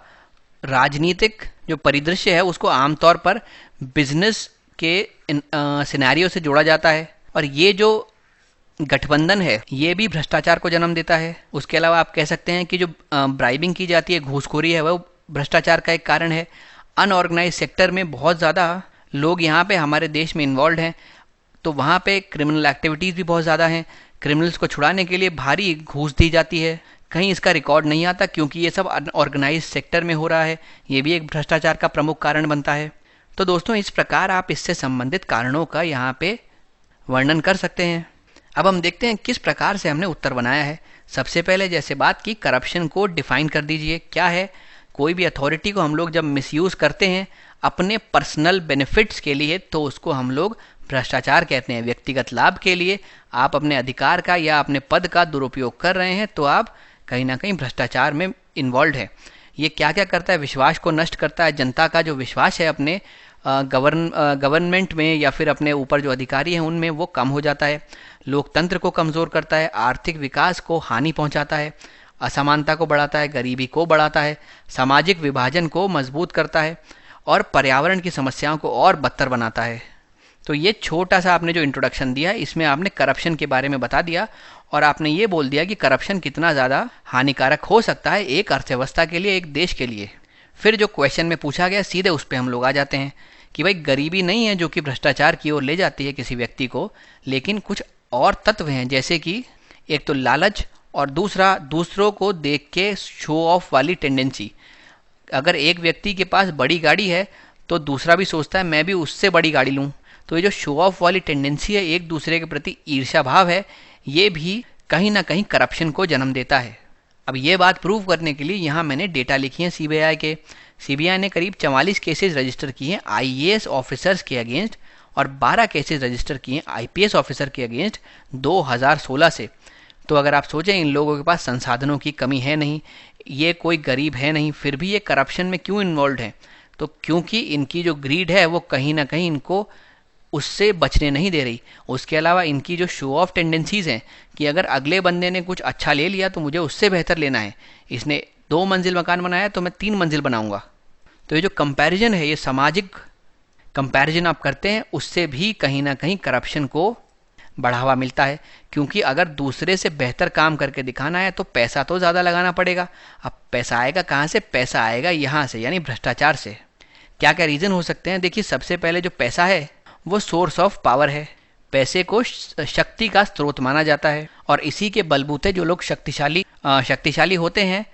Speaker 2: राजनीतिक जो परिदृश्य है उसको आमतौर पर बिजनेस के सिनेरियो से जोड़ा जाता है, और ये जो गठबंधन है ये भी भ्रष्टाचार को जन्म देता है। उसके अलावा आप कह सकते हैं कि जो ब्राइबिंग की जाती है, घूसखोरी है, वो भ्रष्टाचार का एक कारण है। अनऑर्गेनाइज सेक्टर में बहुत ज़्यादा लोग यहाँ पे हमारे देश में इन्वॉल्व हैं, तो वहाँ पे क्रिमिनल एक्टिविटीज़ भी बहुत ज़्यादा हैं। क्रिमिनल्स को छुड़ाने के लिए भारी घूस दी जाती है, कहीं इसका रिकॉर्ड नहीं आता क्योंकि ये सब अनऑर्गेनाइज सेक्टर में हो रहा है। ये भी एक भ्रष्टाचार का प्रमुख कारण बनता है। तो दोस्तों इस प्रकार आप इससे संबंधित कारणों का यहाँ पे वर्णन कर सकते हैं। अब हम देखते हैं किस प्रकार से हमने उत्तर बनाया है। सबसे पहले जैसे बात की, करप्शन को डिफाइन कर दीजिए क्या है। कोई भी अथॉरिटी को हम लोग जब मिसयूज़ करते हैं अपने पर्सनल बेनिफिट्स के लिए तो उसको हम लोग भ्रष्टाचार कहते हैं। व्यक्तिगत लाभ के लिए आप अपने अधिकार का या अपने पद का दुरुपयोग कर रहे हैं तो आप कहीं ना कहीं भ्रष्टाचार में इन्वॉल्व है। ये क्या क्या करता है, विश्वास को नष्ट करता है। जनता का जो विश्वास है अपने गवर्नमेंट में या फिर अपने ऊपर जो अधिकारी हैं उनमें वो कम हो जाता है। लोकतंत्र को कमज़ोर करता है, आर्थिक विकास को हानि पहुंचाता है, असमानता को बढ़ाता है, गरीबी को बढ़ाता है, सामाजिक विभाजन को मजबूत करता है और पर्यावरण की समस्याओं को और बदतर बनाता है। तो ये छोटा सा आपने जो इंट्रोडक्शन दिया है, इसमें आपने करप्शन के बारे में बता दिया और आपने ये बोल दिया कि करप्शन कितना ज़्यादा हानिकारक हो सकता है एक अर्थव्यवस्था के लिए, एक देश के लिए। फिर जो क्वेश्चन में पूछा गया सीधे उस पर हम लोग आ जाते हैं कि भाई गरीबी नहीं है जो कि भ्रष्टाचार की ओर ले जाती है किसी व्यक्ति को, लेकिन कुछ और तत्व हैं, जैसे कि एक तो लालच और दूसरा दूसरों को देख के शो ऑफ वाली टेंडेंसी। अगर एक व्यक्ति के पास बड़ी गाड़ी है तो दूसरा भी सोचता है मैं भी उससे बड़ी गाड़ी लूँ। तो ये जो शो ऑफ वाली टेंडेंसी है, एक दूसरे के प्रति ईर्ष्या भाव है, ये भी कहीं ना कहीं करप्शन को जन्म देता है। अब ये बात प्रूव करने के लिए यहाँ मैंने डेटा लिखी है सीबीआई के। सीबीआई ने करीब 44 केसेस रजिस्टर किए हैं आईएएस ऑफिसर्स के अगेंस्ट और 12 केसेस रजिस्टर किए हैं आईपीएस ऑफिसर के अगेंस्ट 2016 से। तो अगर आप सोचें इन लोगों के पास संसाधनों की कमी है नहीं, ये कोई गरीब है नहीं, फिर भी ये करप्शन में क्यों इन्वॉल्व है? तो क्योंकि इनकी जो ग्रीड है वो कहीं ना कहीं इनको उससे बचने नहीं दे रही। उसके अलावा इनकी जो शो ऑफ टेंडेंसीज हैं कि अगर अगले बंदे ने कुछ अच्छा ले लिया तो मुझे उससे बेहतर लेना है, इसने 2 मंजिल मकान बनाया तो मैं 3 मंजिल बनाऊंगा। तो ये जो कंपैरिजन है, ये सामाजिक कंपैरिजन आप करते हैं, उससे भी कहीं ना कहीं करप्शन को बढ़ावा मिलता है। क्योंकि अगर दूसरे से बेहतर काम करके दिखाना है तो पैसा तो ज़्यादा लगाना पड़ेगा। अब पैसा आएगा कहाँ से? पैसा आएगा यहाँ से, यानी भ्रष्टाचार से। क्या क्या रीज़न हो सकते हैं? देखिए, सबसे पहले जो पैसा है वो सोर्स ऑफ पावर है। पैसे को शक्ति का स्रोत माना जाता है और इसी के बलबूते जो लोग शक्तिशाली होते हैं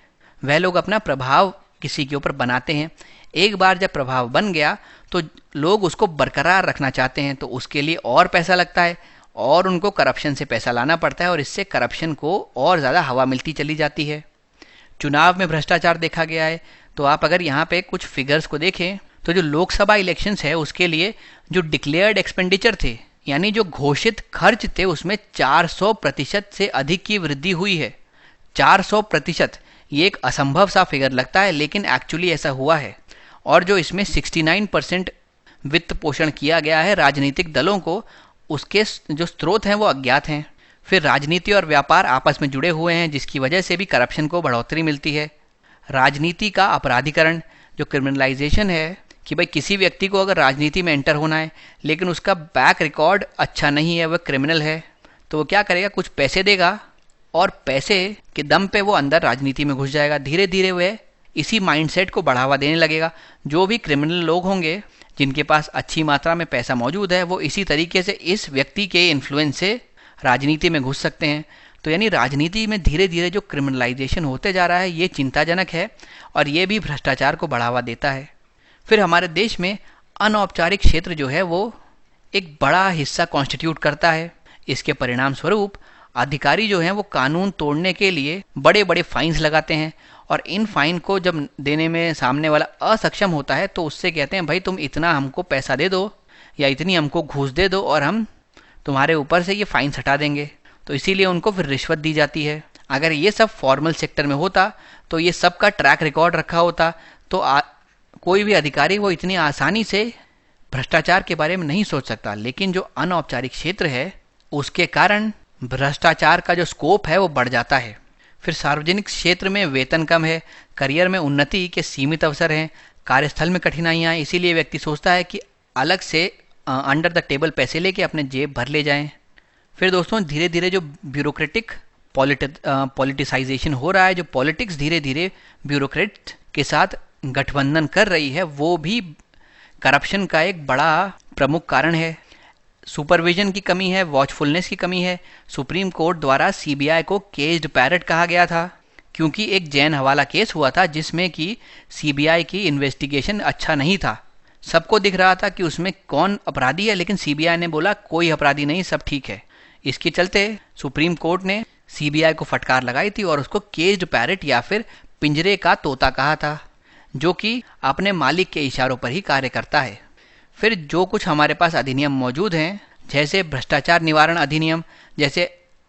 Speaker 2: वह लोग अपना प्रभाव किसी के ऊपर बनाते हैं। एक बार जब प्रभाव बन गया तो लोग उसको बरकरार रखना चाहते हैं, तो उसके लिए और पैसा लगता है और उनको करप्शन से पैसा लाना पड़ता है और इससे करप्शन को और ज़्यादा हवा मिलती चली जाती है। चुनाव में भ्रष्टाचार देखा गया है। तो आप अगर यहाँ पे कुछ फिगर्स को देखें तो जो लोकसभा इलेक्शंस है उसके लिए जो डिक्लेयर्ड एक्सपेंडिचर थे, यानी जो घोषित खर्च थे, उसमें 400% से अधिक की वृद्धि हुई है। 400%, ये एक असंभव सा फिगर लगता है लेकिन एक्चुअली ऐसा हुआ है। और जो इसमें 69% वित्त पोषण किया गया है राजनीतिक दलों को, उसके जो स्रोत हैं वो अज्ञात हैं। फिर राजनीति और व्यापार आपस में जुड़े हुए हैं जिसकी वजह से भी करप्शन को बढ़ोतरी मिलती है। राजनीति का अपराधीकरण, जो क्रिमिनलाइजेशन है कि भाई किसी व्यक्ति को अगर राजनीति में एंटर होना है लेकिन उसका बैक रिकॉर्ड अच्छा नहीं है, वह क्रिमिनल है, तो वो क्या करेगा? कुछ पैसे देगा और पैसे के दम पे वो अंदर राजनीति में घुस जाएगा। धीरे धीरे वह इसी माइंडसेट को बढ़ावा देने लगेगा। जो भी क्रिमिनल लोग होंगे जिनके पास अच्छी मात्रा में पैसा मौजूद है, वो इसी तरीके से इस व्यक्ति के इन्फ्लुएंस से राजनीति में घुस सकते हैं। तो यानी राजनीति में धीरे धीरे जो क्रिमिनलाइजेशन होते जा रहा है, ये चिंताजनक है और ये भी भ्रष्टाचार को बढ़ावा देता है। फिर हमारे देश में अनौपचारिक क्षेत्र जो है वो एक बड़ा हिस्सा कॉन्स्टिट्यूट करता है। इसके परिणाम स्वरूप अधिकारी जो हैं वो कानून तोड़ने के लिए बड़े बड़े फाइन्स लगाते हैं और इन फाइन को जब देने में सामने वाला असक्षम होता है तो उससे कहते हैं भाई तुम इतना हमको पैसा दे दो या इतनी हमको घूस दे दो और हम तुम्हारे ऊपर से ये फाइन हटा देंगे। तो इसीलिए उनको फिर रिश्वत दी जाती है। अगर ये सब फॉर्मल सेक्टर में होता तो ये सब का ट्रैक रिकॉर्ड रखा होता तो कोई भी अधिकारी वो इतनी आसानी से भ्रष्टाचार के बारे में नहीं सोच सकता। लेकिन जो अनौपचारिक क्षेत्र है उसके कारण भ्रष्टाचार का जो स्कोप है वो बढ़ जाता है। फिर सार्वजनिक क्षेत्र में वेतन कम है, करियर में उन्नति के सीमित अवसर हैं, कार्यस्थल में कठिनाइयाँ, इसीलिए व्यक्ति सोचता है कि अलग से अंडर द टेबल पैसे लेके अपने जेब भर ले जाएं। फिर दोस्तों धीरे धीरे जो ब्यूरोक्रेटिक पॉलिटिसाइजेशन हो रहा है, जो पॉलिटिक्स धीरे धीरे ब्यूरोक्रेट के साथ गठबंधन कर रही है, वो भी करप्शन का एक बड़ा प्रमुख कारण है। सुपरविजन की कमी है, वॉचफुलनेस की कमी है। सुप्रीम कोर्ट द्वारा सीबीआई को केज्ड पैरट कहा गया था क्योंकि एक जैन हवाला केस हुआ था जिसमें कि सीबीआई की इन्वेस्टिगेशन अच्छा नहीं था। सबको दिख रहा था कि उसमें कौन अपराधी है, लेकिन सीबीआई ने बोला कोई अपराधी नहीं, सब ठीक है। इसके चलते सुप्रीम कोर्ट ने सीबीआई को फटकार लगाई थी और उसको केज्ड पैरट या फिर पिंजरे का तोता कहा था, जो कि अपने मालिक के इशारों पर ही कार्य करता है। फिर जो कुछ हमारे पास अधिनियम मौजूद हैं, जैसे भ्रष्टाचार निवारण अधिनियम, जैसे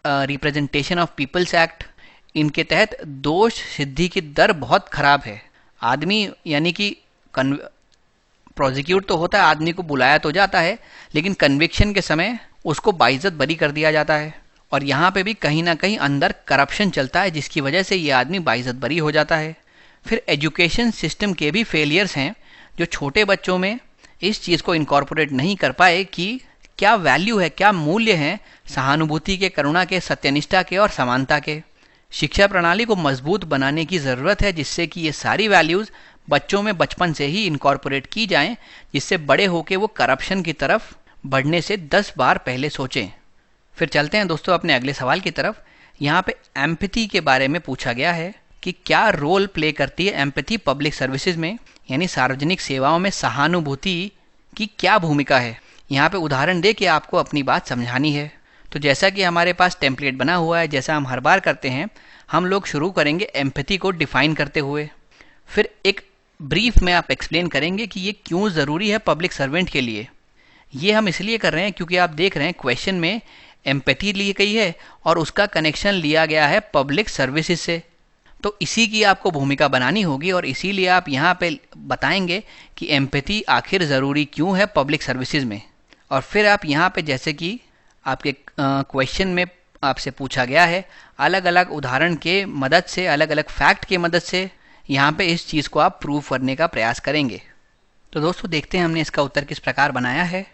Speaker 2: रिप्रेजेंटेशन ऑफ पीपल्स एक्ट, इनके तहत दोष सिद्धि की दर बहुत खराब है। आदमी यानी कि प्रोसिक्यूट तो होता है, आदमी को बुलाया तो जाता है, लेकिन कन्विक्शन के समय उसको बाइज्जत बरी कर दिया जाता है। और यहाँ पे भी कहीं ना कहीं अंदर करप्शन चलता है, जिसकी वजह से ये आदमी बाइज्जत बरी हो जाता है। फिर एजुकेशन सिस्टम के भी फेलियर्स हैं, जो छोटे बच्चों में इस चीज़ को इनकॉर्पोरेट नहीं कर पाए कि क्या वैल्यू है, क्या मूल्य है सहानुभूति के, करुणा के, सत्यनिष्ठा के और समानता के। शिक्षा प्रणाली को मजबूत बनाने की ज़रूरत है, जिससे कि ये सारी वैल्यूज़ बच्चों में बचपन से ही इनकॉर्पोरेट की जाएं, जिससे बड़े होके वो करप्शन की तरफ बढ़ने से 10 बार पहले सोचें। फिर चलते हैं दोस्तों अपने अगले सवाल की तरफ। यहाँ पे एम्पैथी के बारे में पूछा गया है कि क्या रोल प्ले करती है एम्पैथी पब्लिक सर्विसेज में, यानी सार्वजनिक सेवाओं में सहानुभूति की क्या भूमिका है। यहाँ पे उदाहरण दे के आपको अपनी बात समझानी है। तो जैसा कि हमारे पास टेम्पलेट बना हुआ है, जैसा हम हर बार करते हैं, हम लोग शुरू करेंगे एम्पैथी को डिफाइन करते हुए। फिर एक ब्रीफ में आप एक्सप्लेन करेंगे कि ये क्यों ज़रूरी है पब्लिक सर्वेंट के लिए। ये हम इसलिए कर रहे हैं क्योंकि आप देख रहे हैं क्वेश्चन में एम्पैथी ली गई है और उसका कनेक्शन लिया गया है पब्लिक सर्विसेज से। तो इसी की आपको भूमिका बनानी होगी और इसीलिए आप यहाँ पे बताएंगे कि एम्पैथी आखिर ज़रूरी क्यों है पब्लिक सर्विसेज में। और फिर आप यहाँ पे जैसे कि आपके क्वेश्चन में आपसे पूछा गया है, अलग अलग उदाहरण के मदद से, अलग अलग फैक्ट के मदद से यहाँ पे इस चीज़ को आप प्रूव करने का प्रयास करेंगे। तो दोस्तों देखते हैं हमने इसका उत्तर किस प्रकार बनाया है।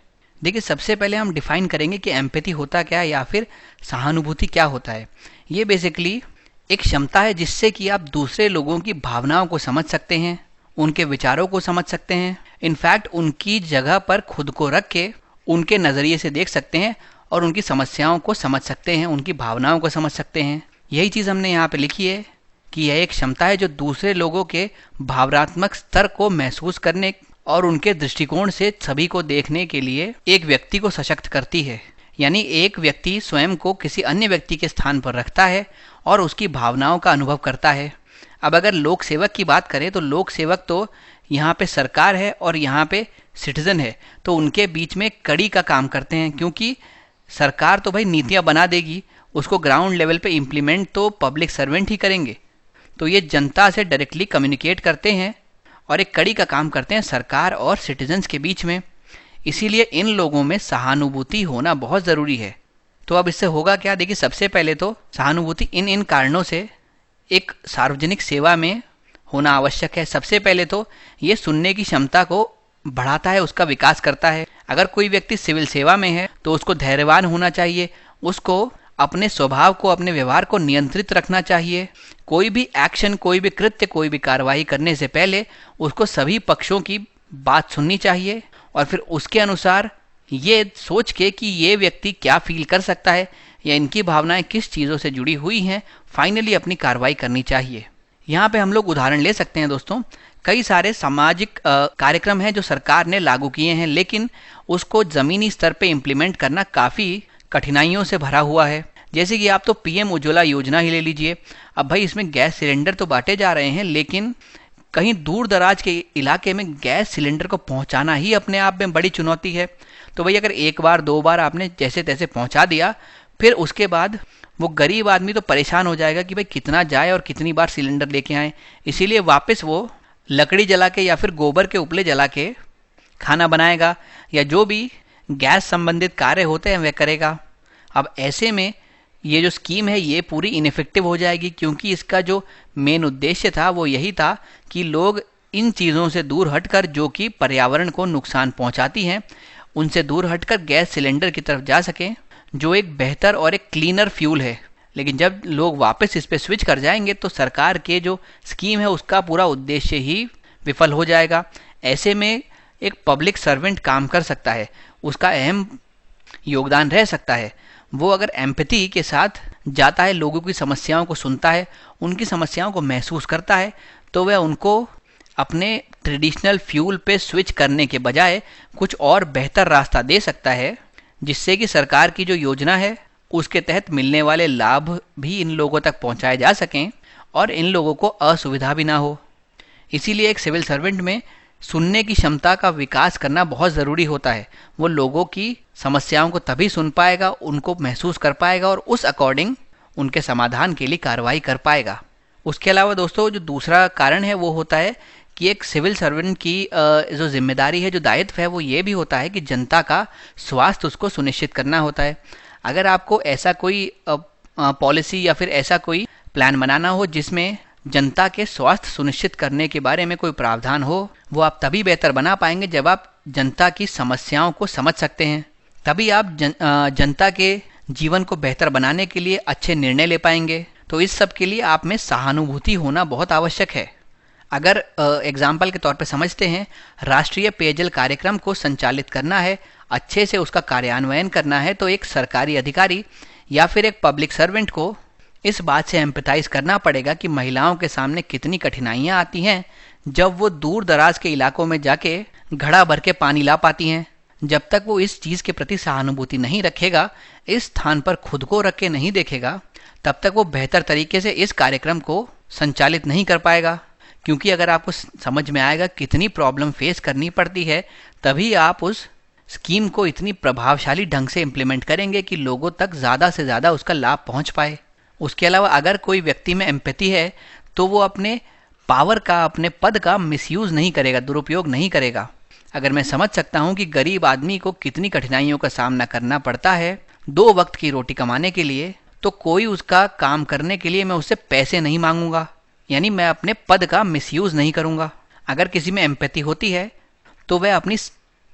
Speaker 2: देखिए, सबसे पहले हम डिफाइन करेंगे कि एम्पैथी होता क्या है या फिर सहानुभूति क्या होता है। ये बेसिकली एक क्षमता है जिससे कि आप दूसरे लोगों की भावनाओं को समझ सकते हैं, उनके विचारों को समझ सकते हैं, इनफैक्ट उनकी जगह पर खुद को रख के उनके नज़रिए से देख सकते हैं और उनकी समस्याओं को समझ सकते हैं, उनकी भावनाओं को समझ सकते हैं। यही चीज़ हमने यहाँ पे लिखी है कि यह एक क्षमता है जो दूसरे लोगों के भावनात्मक स्तर को महसूस करने और उनके दृष्टिकोण से सभी को देखने के लिए एक व्यक्ति को सशक्त करती है। यानी एक व्यक्ति स्वयं को किसी अन्य व्यक्ति के स्थान पर रखता है और उसकी भावनाओं का अनुभव करता है। अब अगर लोक सेवक की बात करें तो लोक सेवक तो यहाँ पे सरकार है और यहाँ पे सिटीजन है, तो उनके बीच में कड़ी का काम करते हैं, क्योंकि सरकार तो भाई नीतियाँ बना देगी, उसको ग्राउंड लेवल पे इम्प्लीमेंट तो पब्लिक सर्वेंट ही करेंगे। तो ये जनता से डायरेक्टली कम्युनिकेट करते हैं और एक कड़ी का काम करते हैं सरकार और सिटीजन्स के बीच में। इसीलिए इन लोगों में सहानुभूति होना बहुत ज़रूरी है। तो अब इससे होगा क्या? देखिए, सबसे पहले तो सहानुभूति इन कारणों से एक सार्वजनिक सेवा में होना आवश्यक है। सबसे पहले तो ये सुनने की क्षमता को बढ़ाता है, उसका विकास करता है। अगर कोई व्यक्ति सिविल सेवा में है तो उसको धैर्यवान होना चाहिए, उसको अपने स्वभाव को, अपने व्यवहार को नियंत्रित रखना चाहिए। कोई भी एक्शन, कोई भी कृत्य, कोई भी कार्रवाई करने से पहले उसको सभी पक्षों की बात सुननी चाहिए और फिर उसके अनुसार ये सोच के कि ये व्यक्ति क्या फील कर सकता है या इनकी भावनाएं किस चीज़ों से जुड़ी हुई हैं, फाइनली अपनी कार्रवाई करनी चाहिए। यहाँ पे हम लोग उदाहरण ले सकते हैं दोस्तों, कई सारे सामाजिक कार्यक्रम हैं जो सरकार ने लागू किए हैं, लेकिन उसको ज़मीनी स्तर पे इम्प्लीमेंट करना काफ़ी कठिनाइयों से भरा हुआ है। जैसे कि आप तो पीएम उज्ज्वला योजना ही ले लीजिए। अब भाई इसमें गैस सिलेंडर तो बांटे जा रहे हैं, लेकिन कहीं दूर दराज के इलाके में गैस सिलेंडर को पहुंचाना ही अपने आप में बड़ी चुनौती है। तो भाई अगर एक बार दो बार आपने जैसे तैसे पहुंचा दिया, फिर उसके बाद वो गरीब आदमी तो परेशान हो जाएगा कि भाई कितना जाए और कितनी बार सिलेंडर लेके आए। इसीलिए वापस वो लकड़ी जला के या फिर गोबर के उपले जला के खाना बनाएगा या जो भी गैस संबंधित कार्य होते हैं वह करेगा। अब ऐसे में ये जो स्कीम है ये पूरी इनफेक्टिव हो जाएगी, क्योंकि इसका जो मेन उद्देश्य था वो यही था कि लोग इन चीज़ों से दूर हटकर, जो कि पर्यावरण को नुकसान पहुंचाती हैं, उनसे दूर हटकर गैस सिलेंडर की तरफ जा सकें, जो एक बेहतर और एक क्लीनर फ्यूल है। लेकिन जब लोग वापस इस पर स्विच कर जाएंगे तो सरकार के जो स्कीम है उसका पूरा उद्देश्य ही विफल हो जाएगा। ऐसे में एक पब्लिक सर्वेंट काम कर सकता है, उसका अहम योगदान रह सकता है। वो अगर एम्पैथी के साथ जाता है, लोगों की समस्याओं को सुनता है, उनकी समस्याओं को महसूस करता है, तो वह उनको अपने ट्रेडिशनल फ्यूल पे स्विच करने के बजाय कुछ और बेहतर रास्ता दे सकता है, जिससे कि सरकार की जो योजना है उसके तहत मिलने वाले लाभ भी इन लोगों तक पहुंचाए जा सकें और इन लोगों को असुविधा भी ना हो। इसीलिए एक सिविल सर्वेंट में सुनने की क्षमता का विकास करना बहुत ज़रूरी होता है। वो लोगों की समस्याओं को तभी सुन पाएगा, उनको महसूस कर पाएगा और उस अकॉर्डिंग उनके समाधान के लिए कार्रवाई कर पाएगा। उसके अलावा दोस्तों जो दूसरा कारण है वो होता है कि एक सिविल सर्वेंट की जो जिम्मेदारी है, जो दायित्व है, वो ये भी होता है कि जनता का स्वास्थ्य उसको सुनिश्चित करना होता है। अगर आपको ऐसा कोई पॉलिसी या फिर ऐसा कोई प्लान बनाना हो जिसमें जनता के स्वास्थ्य सुनिश्चित करने के बारे में कोई प्रावधान हो, वो आप तभी बेहतर बना पाएंगे जब आप जनता की समस्याओं को समझ सकते हैं। तभी आप जनता के जीवन को बेहतर बनाने के लिए अच्छे निर्णय ले पाएंगे। तो इस सब के लिए आप में सहानुभूति होना बहुत आवश्यक है। अगर एग्जाम्पल के तौर पे समझते हैं, राष्ट्रीय पेयजल कार्यक्रम को संचालित करना है, अच्छे से उसका कार्यान्वयन करना है, तो एक सरकारी अधिकारी या फिर एक पब्लिक सर्वेंट को इस बात से एम्पैथाइज करना पड़ेगा कि महिलाओं के सामने कितनी कठिनाइयाँ आती हैं जब वो दूर दराज के इलाकों में जाके घड़ा भर के पानी ला पाती हैं। जब तक वो इस चीज़ के प्रति सहानुभूति नहीं रखेगा, इस स्थान पर खुद को रख के नहीं देखेगा, तब तक वो बेहतर तरीके से इस कार्यक्रम को संचालित नहीं कर पाएगा। क्योंकि अगर आपको समझ में आएगा कितनी प्रॉब्लम फेस करनी पड़ती है, तभी आप उस स्कीम को इतनी प्रभावशाली ढंग से इम्प्लीमेंट करेंगे कि लोगों तक ज़्यादा से ज़्यादा उसका लाभ पहुंच पाए। उसके अलावा अगर कोई व्यक्ति में एम्पैथी है तो वो अपने पावर का, अपने पद का मिसयूज़ नहीं करेगा, दुरुपयोग नहीं करेगा। अगर मैं समझ सकता हूँ कि गरीब आदमी को कितनी कठिनाइयों का सामना करना पड़ता है 2 वक्त की रोटी कमाने के लिए, तो कोई उसका काम करने के लिए मैं उससे पैसे नहीं मांगूंगा, यानी मैं अपने पद का मिसयूज़ नहीं करूंगा। अगर किसी में एम्पैथी होती है तो वह अपनी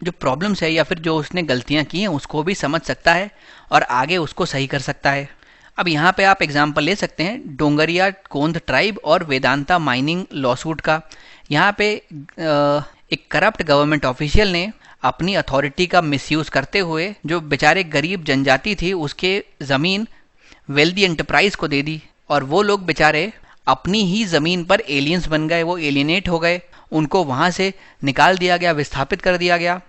Speaker 2: जो प्रॉब्लम्स है या फिर जो उसने गलतियां की हैं उसको भी समझ सकता है और आगे उसको सही कर सकता है। अब यहाँ पे आप एग्जाम्पल ले सकते हैं डोंगरिया कोंद ट्राइब और वेदांता माइनिंग लॉसूट का। यहाँ पे एक करप्ट गवर्नमेंट ऑफिशियल ने अपनी अथॉरिटी का मिसयूज़ करते हुए जो बेचारे गरीब जनजाति थी उसके ज़मीन वेल्दी एंटरप्राइज को दे दी, और वो लोग बेचारे अपनी ही ज़मीन पर एलियंस बन गए, वो एलियनेट हो गए, उनको वहाँ से निकाल दिया गया, विस्थापित कर दिया गया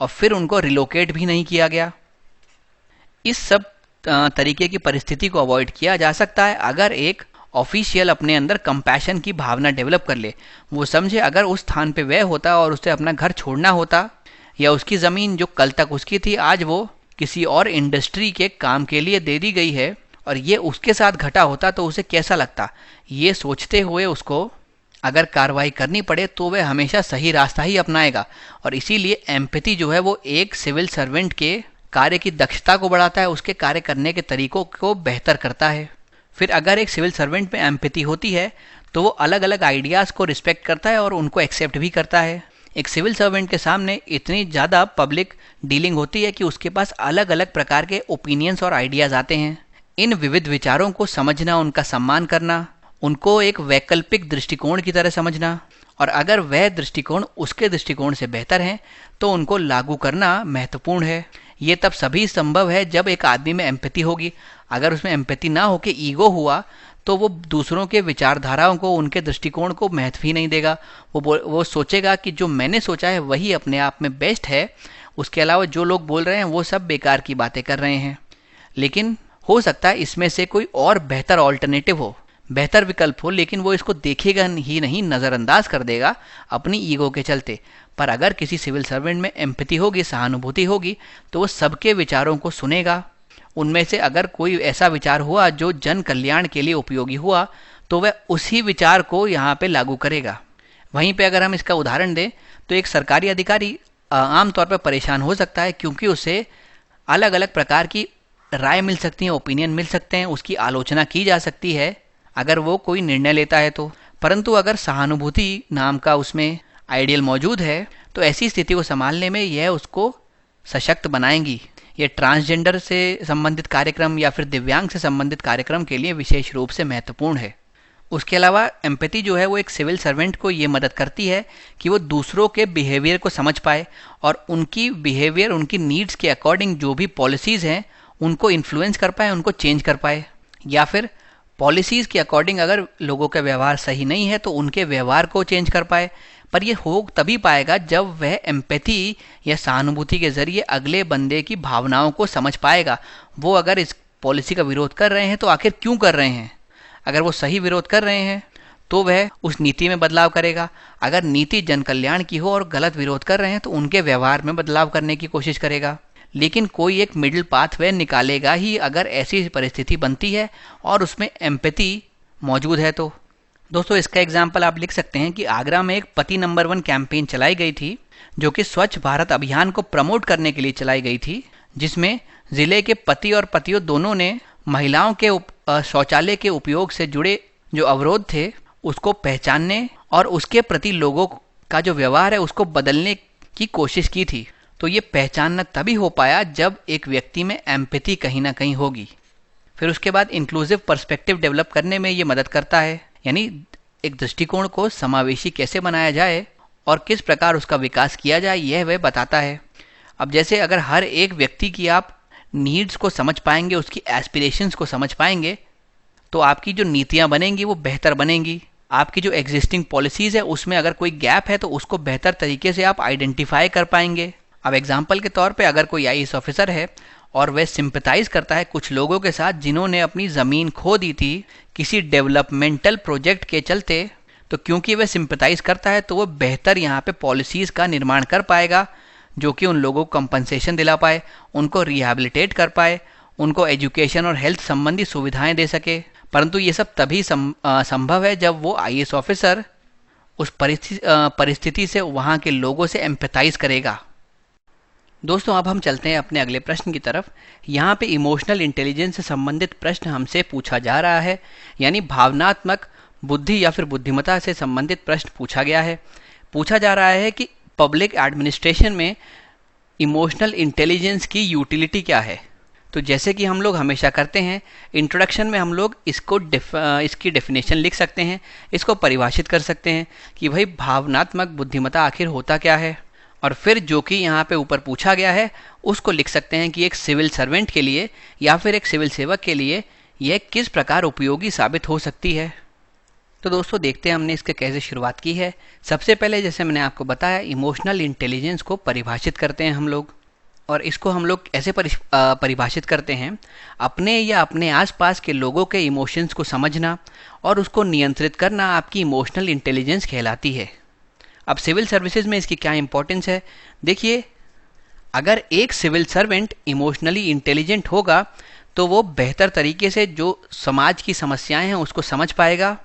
Speaker 2: और फिर उनको रिलोकेट भी नहीं किया गया। इस सब तरीके की परिस्थिति को अवॉइड किया जा सकता है अगर एक ऑफिशियल अपने अंदर कंपैशन की भावना डेवलप कर ले। वो समझे अगर उस स्थान पे वह होता और उसे अपना घर छोड़ना होता या उसकी ज़मीन जो कल तक उसकी थी आज वो किसी और इंडस्ट्री के काम के लिए दे दी गई है और ये उसके साथ घटा होता तो उसे कैसा लगता, ये सोचते हुए उसको अगर कार्रवाई करनी पड़े तो वह हमेशा सही रास्ता ही अपनाएगा। और इसीलिए एम्पैथी जो है वो एक सिविल सर्वेंट के कार्य की दक्षता को बढ़ाता है, उसके कार्य करने के तरीकों को बेहतर करता है। फिर अगर एक सिविल सर्वेंट में एम्पैथी होती है तो वो अलग अलग आइडियाज़ को रिस्पेक्ट करता है और उनको एक्सेप्ट भी करता है। एक सिविल सर्वेंट के सामने इतनी ज़्यादा पब्लिक डीलिंग होती है कि उसके पास अलग अलग प्रकार के ओपिनियंस और आइडियाज़ आते हैं। इन विविध विचारों को समझना, उनका सम्मान करना, उनको एक वैकल्पिक दृष्टिकोण की तरह समझना, और अगर वह दृष्टिकोण उसके दृष्टिकोण से बेहतर है तो उनको लागू करना महत्वपूर्ण है। ये तब सभी संभव है जब एक आदमी में एम्पैथी होगी। अगर उसमें एम्पैथी ना हो के ईगो हुआ तो वो दूसरों के विचारधाराओं को, उनके दृष्टिकोण को महत्व ही नहीं देगा। वो सोचेगा कि जो मैंने सोचा है वही अपने आप में बेस्ट है, उसके अलावा जो लोग बोल रहे हैं वो सब बेकार की बातें कर रहे हैं। लेकिन हो सकता है इसमें से कोई और बेहतर ऑल्टरनेटिव हो, बेहतर विकल्प हो, लेकिन वो इसको देखेगा ही नहीं, नज़रअंदाज कर देगा अपनी ईगो के चलते। पर अगर किसी सिविल सर्वेंट में एम्पैथी होगी, सहानुभूति होगी, तो वो सबके विचारों को सुनेगा। उनमें से अगर कोई ऐसा विचार हुआ जो जन कल्याण के लिए उपयोगी हुआ तो वह उसी विचार को यहाँ पे लागू करेगा। वहीं पे अगर हम इसका उदाहरण दें तो एक सरकारी अधिकारी आमतौर पर परेशान हो सकता है क्योंकि उसे अलग अलग प्रकार की राय मिल सकती है, ओपिनियन मिल सकते हैं, उसकी आलोचना की जा सकती है अगर वो कोई निर्णय लेता है तो। परंतु अगर सहानुभूति नाम का उसमें आइडियल मौजूद है तो ऐसी स्थिति को संभालने में यह उसको सशक्त बनाएंगी। ये ट्रांसजेंडर से संबंधित कार्यक्रम या फिर दिव्यांग से संबंधित कार्यक्रम के लिए विशेष रूप से महत्वपूर्ण है। उसके अलावा एम्पैथी जो है वो एक सिविल सर्वेंट को ये मदद करती है कि वो दूसरों के बिहेवियर को समझ पाए और उनकी बिहेवियर, उनकी नीड्स के अकॉर्डिंग जो भी पॉलिसीज़ हैं उनको इन्फ्लुएंस कर पाए, उनको चेंज कर पाए, या फिर पॉलिसीज़ के अकॉर्डिंग अगर लोगों का व्यवहार सही नहीं है तो उनके व्यवहार को चेंज कर पाए। पर ये हो तभी पाएगा जब वह एम्पैथी या सहानुभूति के ज़रिए अगले बंदे की भावनाओं को समझ पाएगा। वो अगर इस पॉलिसी का विरोध कर रहे हैं तो आखिर क्यों कर रहे हैं। अगर वो सही विरोध कर रहे हैं तो वह उस नीति में बदलाव करेगा। अगर नीति जन कल्याण की हो और गलत विरोध कर रहे हैं तो उनके व्यवहार में बदलाव करने की कोशिश करेगा। लेकिन कोई एक मिडिल पाथ वे निकालेगा ही अगर ऐसी परिस्थिति बनती है और उसमें एम्पैथी मौजूद है तो। दोस्तों, इसका एग्जाम्पल आप लिख सकते हैं कि आगरा में एक पति नंबर 1 कैंपेन चलाई गई थी जो कि स्वच्छ भारत अभियान को प्रमोट करने के लिए चलाई गई थी, जिसमें जिले के पति और पतियों दोनों ने महिलाओं के शौचालय के उपयोग से जुड़े जो अवरोध थे उसको पहचानने और उसके प्रति लोगों का जो व्यवहार है उसको बदलने की कोशिश की थी। तो ये पहचानना तभी हो पाया जब एक व्यक्ति में एम्पैथी कहीं ना कहीं होगी। फिर उसके बाद इंक्लूसिव पर्सपेक्टिव डेवलप करने में ये मदद करता है, यानी एक दृष्टिकोण को समावेशी कैसे बनाया जाए और किस प्रकार उसका विकास किया जाए यह वह बताता है। अब जैसे अगर हर एक व्यक्ति की आप नीड्स को समझ पाएंगे, उसकी एस्पिरेशंस को समझ पाएंगे, तो आपकी जो नीतियाँ बनेंगी वो बेहतर बनेंगी। आपकी जो एग्जिस्टिंग पॉलिसीज़ है उसमें अगर कोई गैप है तो उसको बेहतर तरीके से आप आइडेंटिफाई कर पाएंगे। अब एग्जाम्पल के तौर पे अगर कोई आईएएस ऑफिसर है और वह सिंपैथाइज करता है कुछ लोगों के साथ जिन्होंने अपनी ज़मीन खो दी थी किसी डेवलपमेंटल प्रोजेक्ट के चलते, तो क्योंकि वह सिंपैथाइज करता है तो वह बेहतर यहाँ पे पॉलिसीज़ का निर्माण कर पाएगा जो कि उन लोगों को कंपनसेशन दिला पाए, उनको रिहैबिलिटेट कर पाए, उनको एजुकेशन और हेल्थ संबंधी सुविधाएं दे सके। परंतु ये सब तभी संभव है जब वो आईएएस ऑफिसर उस परिस्थिति से वहाँ के लोगों से एम्पैथाइज करेगा। दोस्तों अब हम चलते हैं अपने अगले प्रश्न की तरफ। यहाँ पे इमोशनल इंटेलिजेंस से संबंधित प्रश्न हमसे पूछा जा रहा है, यानी भावनात्मक बुद्धि या फिर बुद्धिमत्ता से संबंधित प्रश्न पूछा गया है। पूछा जा रहा है कि पब्लिक एडमिनिस्ट्रेशन में इमोशनल इंटेलिजेंस की यूटिलिटी क्या है। तो जैसे कि हम लोग हमेशा करते हैं, इंट्रोडक्शन में हम लोग इसकी डेफिनेशन लिख सकते हैं, इसको परिभाषित कर सकते हैं कि भाई भावनात्मक बुद्धिमत्ता आखिर होता क्या है, और फिर जो कि यहाँ पे ऊपर पूछा गया है उसको लिख सकते हैं कि एक सिविल सर्वेंट के लिए या फिर एक सिविल सेवक के लिए यह किस प्रकार उपयोगी साबित हो सकती है। तो दोस्तों देखते हैं हमने इसके कैसे शुरुआत की है। सबसे पहले जैसे मैंने आपको बताया इमोशनल इंटेलिजेंस को परिभाषित करते हैं हम लोग, और इसको हम लोग ऐसे परिभाषित करते हैं, अपने या अपने आसपास के लोगों के इमोशंस को समझना और उसको नियंत्रित करना आपकी इमोशनल इंटेलिजेंस कहलाती है। अब सिविल सर्विसेज में इसकी क्या इंपॉर्टेंस है, देखिए अगर एक सिविल सर्वेंट इमोशनली इंटेलिजेंट होगा तो वो बेहतर तरीके से जो समाज की समस्याएं हैं उसको समझ पाएगा